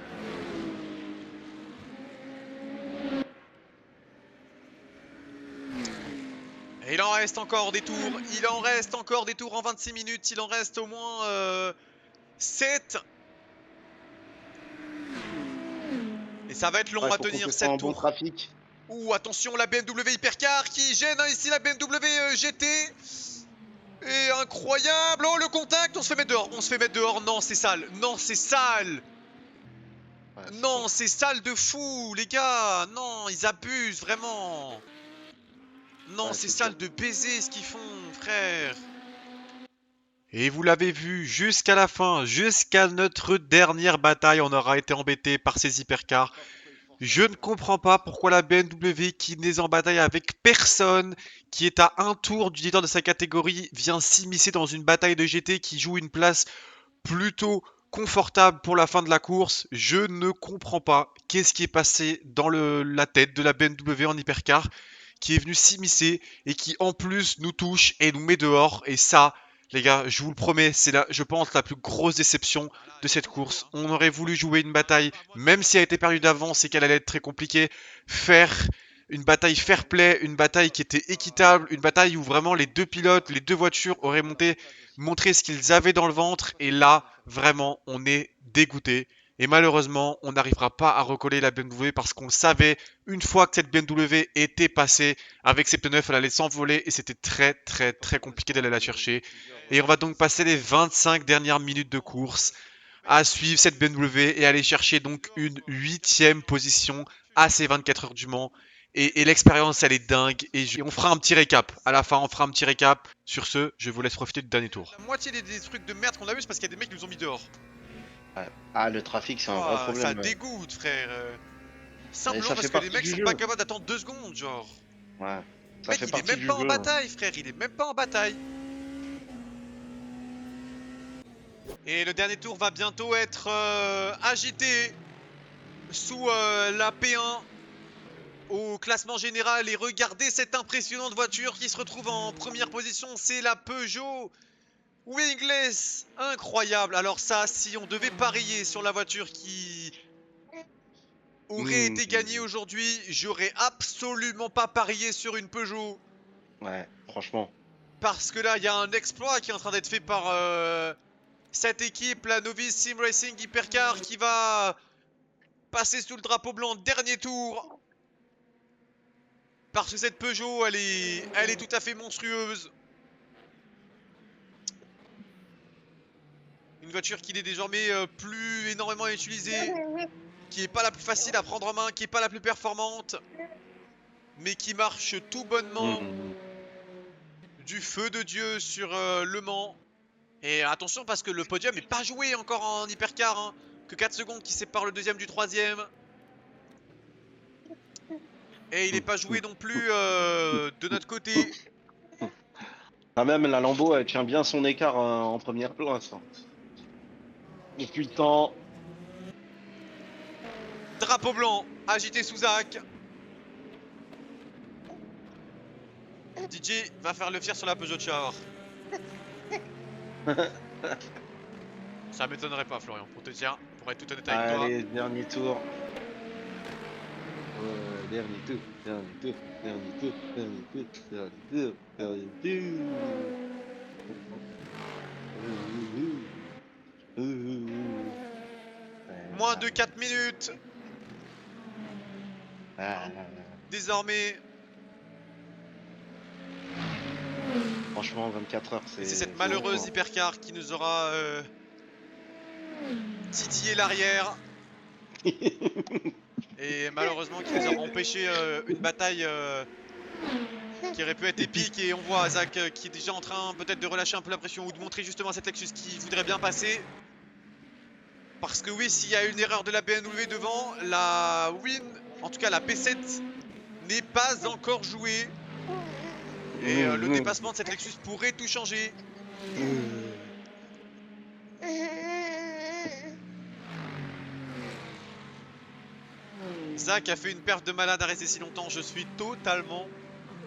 Et il en reste encore des tours. Il en reste encore des tours en 26 minutes. Il en reste au moins 7. Et ça va être long Ouais, à faut tenir compter sur 7 un bon tours. trafic. Ouh, attention, la BMW Hypercar qui gêne hein, ici la BMW GT. Et incroyable. Oh, le contact, on se fait mettre dehors. On se fait mettre dehors. Non, c'est sale. Non, c'est sale. Ouais, c'est Non, fort. c'est sale de fou, les gars. Non, ils abusent, vraiment. Non, Ouais, c'est c'est sale dur. de baiser ce qu'ils font, frère. Et vous l'avez vu jusqu'à la fin, jusqu'à notre dernière bataille, on aura été embêté par ces hypercars. Je ne comprends pas pourquoi la BMW, qui n'est en bataille avec personne, qui est à un tour du leader de sa catégorie, vient s'immiscer dans une bataille de GT qui joue une place plutôt confortable pour la fin de la course. Je ne comprends pas qu'est-ce qui est passé dans la tête de la BMW en hypercar, qui est venu s'immiscer et qui en plus nous touche et nous met dehors. Et ça, les gars, je vous le promets, c'est je pense la plus grosse déception de cette course. On aurait voulu jouer une bataille, même si elle a été perdue d'avance et qu'elle allait être très compliquée, faire une bataille fair play, une bataille qui était équitable, une bataille où vraiment les deux pilotes, les deux voitures auraient montré ce qu'ils avaient dans le ventre. Et là, vraiment, on est dégoûté. Et malheureusement, on n'arrivera pas à recoller la BMW parce qu'on savait, une fois que cette BMW était passée, avec ses pneus neufs, elle allait s'envoler et c'était très très très compliqué d'aller la chercher. Et on va donc passer les 25 dernières minutes de course à suivre cette BMW et aller chercher donc une 8e position à ces 24 heures du Mans. Et l'expérience, elle est dingue. Et on fera un petit récap. À la fin, on fera un petit récap. Sur ce, je vous laisse profiter du dernier tour. La moitié des trucs de merde qu'on a vu, c'est parce qu'il y a des mecs qui nous ont mis dehors. Ah, le trafic, c'est un vrai problème. Ça dégoûte, frère. Simplement ça parce fait que les partie mecs du sont jeu. pas capables d'attendre 2 secondes, genre. Ouais. Ça Mec, fait il est partie même du pas en jeu. bataille, frère. Il est même pas en bataille. Et le dernier tour va bientôt être agité sous la P1 au classement général. Et regardez cette impressionnante voiture qui se retrouve en première position. C'est la Peugeot Wingless. Incroyable. Alors ça, si on devait parier sur la voiture qui aurait été gagnée aujourd'hui, j'aurais absolument pas parié sur une Peugeot. Ouais, franchement. Parce que là, il y a un exploit qui est en train d'être fait par cette équipe, la Novice Sim Racing Hypercar, qui va passer sous le drapeau blanc dernier tour. Parce que cette Peugeot, elle est tout à fait monstrueuse. Une voiture qui n'est désormais plus énormément utilisée, qui n'est pas la plus facile à prendre en main, qui n'est pas la plus performante, mais qui marche tout bonnement du feu de Dieu sur Le Mans. Et attention parce que le podium n'est pas joué encore en hypercar, hein. Que 4 secondes qui séparent le deuxième du troisième. Et il n'est pas joué non plus de notre côté. Ah, même la Lambo, elle tient bien son écart en première place. Depuis le temps. Drapeau blanc agité sous Zach. DJ va faire le fier sur la Peugeot de Char. Ça m'étonnerait pas, Florian, pour te dire, pour être tout honnête avec toi. Allez, dernier tour. Dernier tour, dernier tour, dernier tour, dernier tour, dernier tour, dernier tour. Moins de 4 minutes. Désormais. Franchement, 24 heures, c'est cette malheureuse hypercar qui nous aura titillé l'arrière. Et malheureusement qui nous aura empêché une bataille qui aurait pu être épique. Et on voit Zach qui est déjà en train peut-être de relâcher un peu la pression ou de montrer justement à cette Lexus qui voudrait bien passer. Parce que oui, s'il y a une erreur de la BMW devant, la Win, en tout cas la P7, n'est pas encore jouée. Et le dépassement de cette Lexus pourrait tout changer. Zach a fait une perte de malade à rester si longtemps, je suis totalement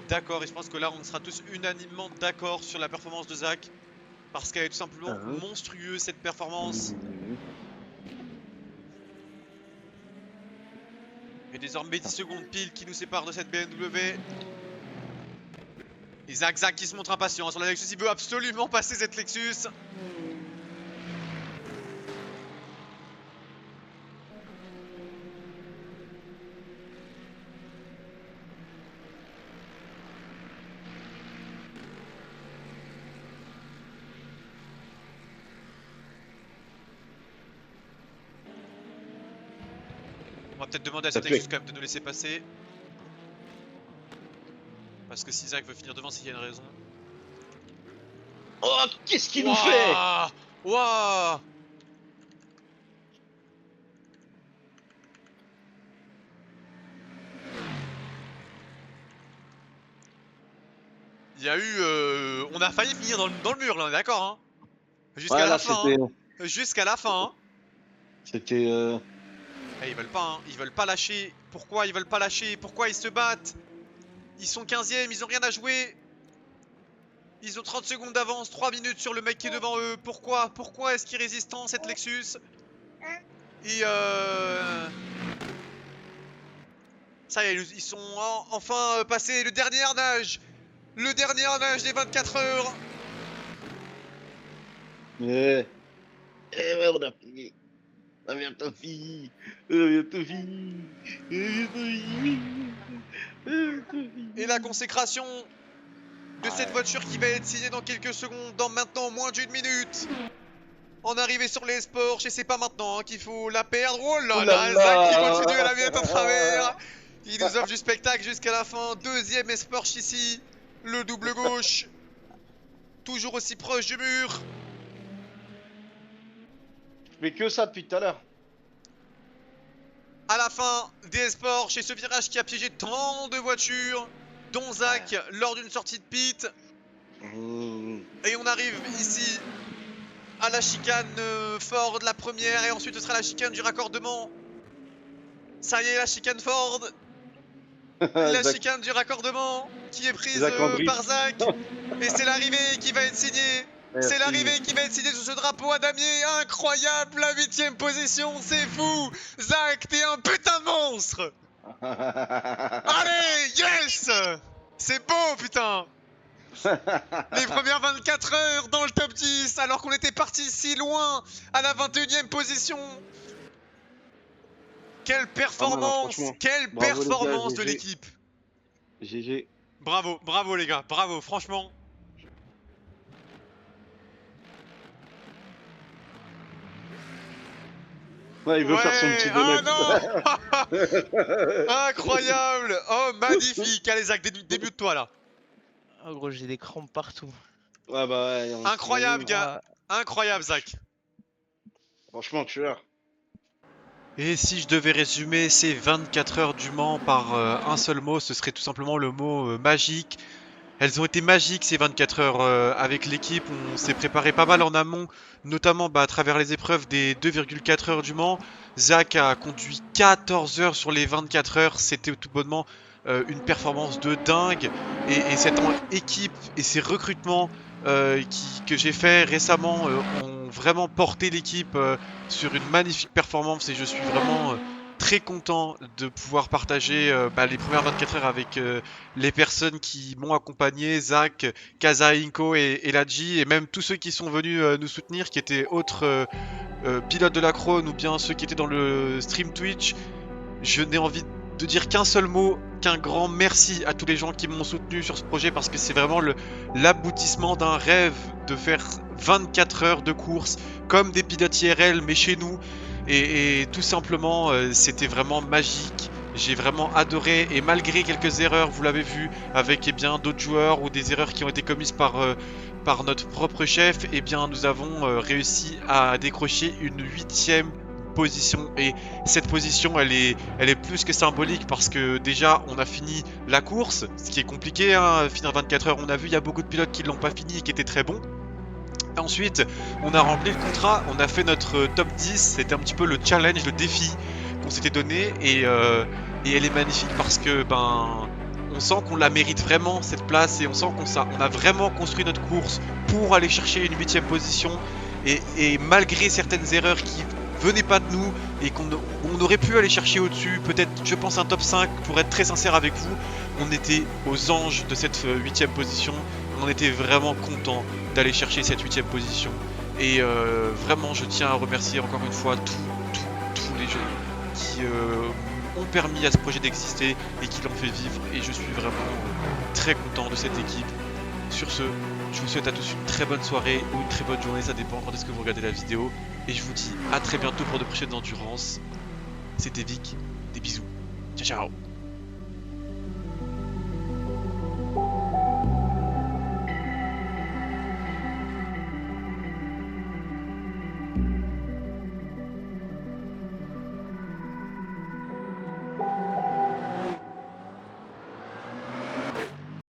d'accord. Et je pense que là on sera tous unanimement d'accord sur la performance de Zach. Parce qu'elle est tout simplement monstrueuse cette performance. Et désormais 10 secondes pile qui nous séparent de cette BMW. Et Zach qui se montre impatient sur la Lexus, il veut absolument passer cette Lexus. On va peut-être demander à cette Lexus quand même de nous laisser passer. Parce que si Zach veut finir devant, c'est qu'il y a une raison. Oh, qu'est-ce qu'il nous fait? Waouh. Il y a eu... On a failli finir dans le mur là, on est d'accord hein. Jusqu'à Ouais, la là, fin c'était. hein. Jusqu'à la fin hein. C'était. Eh, ils veulent pas lâcher. Pourquoi ils veulent pas lâcher? Pourquoi ils se battent? Ils sont 15ème, ils ont rien à jouer. Ils ont 30 secondes d'avance, 3 minutes sur le mec qui est devant eux. Pourquoi? Pourquoi est-ce qu'il résiste tant cette Lexus? Et ça y est, ils sont enfin passés le dernier harnage. Le dernier harnage des 24 heures. Ouais, ouais, on a fini. On a bientôt fini. On a bientôt fini. On a bientôt fini. On a bientôt fini. Et la consécration de cette voiture qui va être signée dans quelques secondes, dans maintenant moins d'une minute. En arrivée sur les sports, et c'est pas maintenant hein, qu'il faut la perdre. Oh là Oh là, là Zach qui là. continue à la mettre à travers. Il nous offre du spectacle jusqu'à la fin. Deuxième Esports ici. Le double gauche. Toujours aussi proche du mur. Je fais que ça depuis tout à l'heure. À la fin des Esports, chez ce virage qui a piégé tant de voitures, dont Zach lors d'une sortie de pit. Et on arrive ici à la chicane Ford, la première, et ensuite ce sera la chicane du raccordement. Ça y est, la chicane Ford. La Zach, chicane du raccordement qui est prise Zach en drift. par Zach. Et c'est l'arrivée qui va être signée. Merci. C'est l'arrivée qui va être signée sur ce drapeau à damier. Incroyable, la 8ème position, c'est fou. Zach, t'es un putain de monstre. Allez, yes. C'est beau, putain. Les premières 24 heures dans le top 10 alors qu'on était parti si loin à la 21ème position. Quelle performance, franchement. quelle Bravo, les gars, performance de GG. l'équipe. GG. Bravo, bravo les gars, bravo, franchement. Ouais, il veut faire son petit donut. non. Incroyable. Oh, magnifique. Allez Zach, débute-toi là. Oh gros, j'ai des crampes partout. Ouais, bah ouais. Incroyable, gars. Ah, Incroyable, Zach. Franchement, tueur. Et si je devais résumer ces 24 heures du Mans par un seul mot, ce serait tout simplement le mot magique. Elles ont été magiques ces 24 heures avec l'équipe, on s'est préparé pas mal en amont, notamment à travers les épreuves des 2,4 heures du Mans. Zach a conduit 14 heures sur les 24 heures, c'était tout bonnement une performance de dingue. Et cette équipe et ces recrutements que j'ai fait récemment ont vraiment porté l'équipe sur une magnifique performance et je suis vraiment très content de pouvoir partager les premières 24 heures avec les personnes qui m'ont accompagné, Zach, Kaza Inko et Ladji, et même tous ceux qui sont venus nous soutenir, qui étaient autres pilotes de la Krone ou bien ceux qui étaient dans le stream Twitch. Je n'ai envie de dire qu'un seul mot, qu'un grand merci à tous les gens qui m'ont soutenu sur ce projet parce que c'est vraiment l'aboutissement d'un rêve de faire 24 heures de course comme des pilotes IRL mais chez nous. Et tout simplement, c'était vraiment magique. J'ai vraiment adoré et malgré quelques erreurs, vous l'avez vu, avec d'autres joueurs ou des erreurs qui ont été commises par notre propre chef, nous avons réussi à décrocher une 8ème position. Et cette position, elle est plus que symbolique parce que déjà, on a fini la course, ce qui est compliqué, hein, finir 24 heures. On a vu, il y a beaucoup de pilotes qui l'ont pas fini et qui étaient très bons. Ensuite, on a rempli le contrat, on a fait notre top 10, c'était un petit peu le challenge, le défi qu'on s'était donné et elle est magnifique parce que on sent qu'on la mérite vraiment cette place et on sent qu'on a vraiment construit notre course pour aller chercher une 8ème position et malgré certaines erreurs qui venaient pas de nous et qu'on aurait pu aller chercher au-dessus, peut-être je pense un top 5 pour être très sincère avec vous, on était aux anges de cette 8ème position. On était vraiment content d'aller chercher cette 8ème position et vraiment je tiens à remercier encore une fois tous les gens qui ont permis à ce projet d'exister et qui l'ont fait vivre et je suis vraiment très content de cette équipe. Sur ce, je vous souhaite à tous une très bonne soirée ou une très bonne journée, ça dépend quand est-ce que vous regardez la vidéo et je vous dis à très bientôt pour de prochaines endurances. C'était Vic, des bisous, ciao ciao.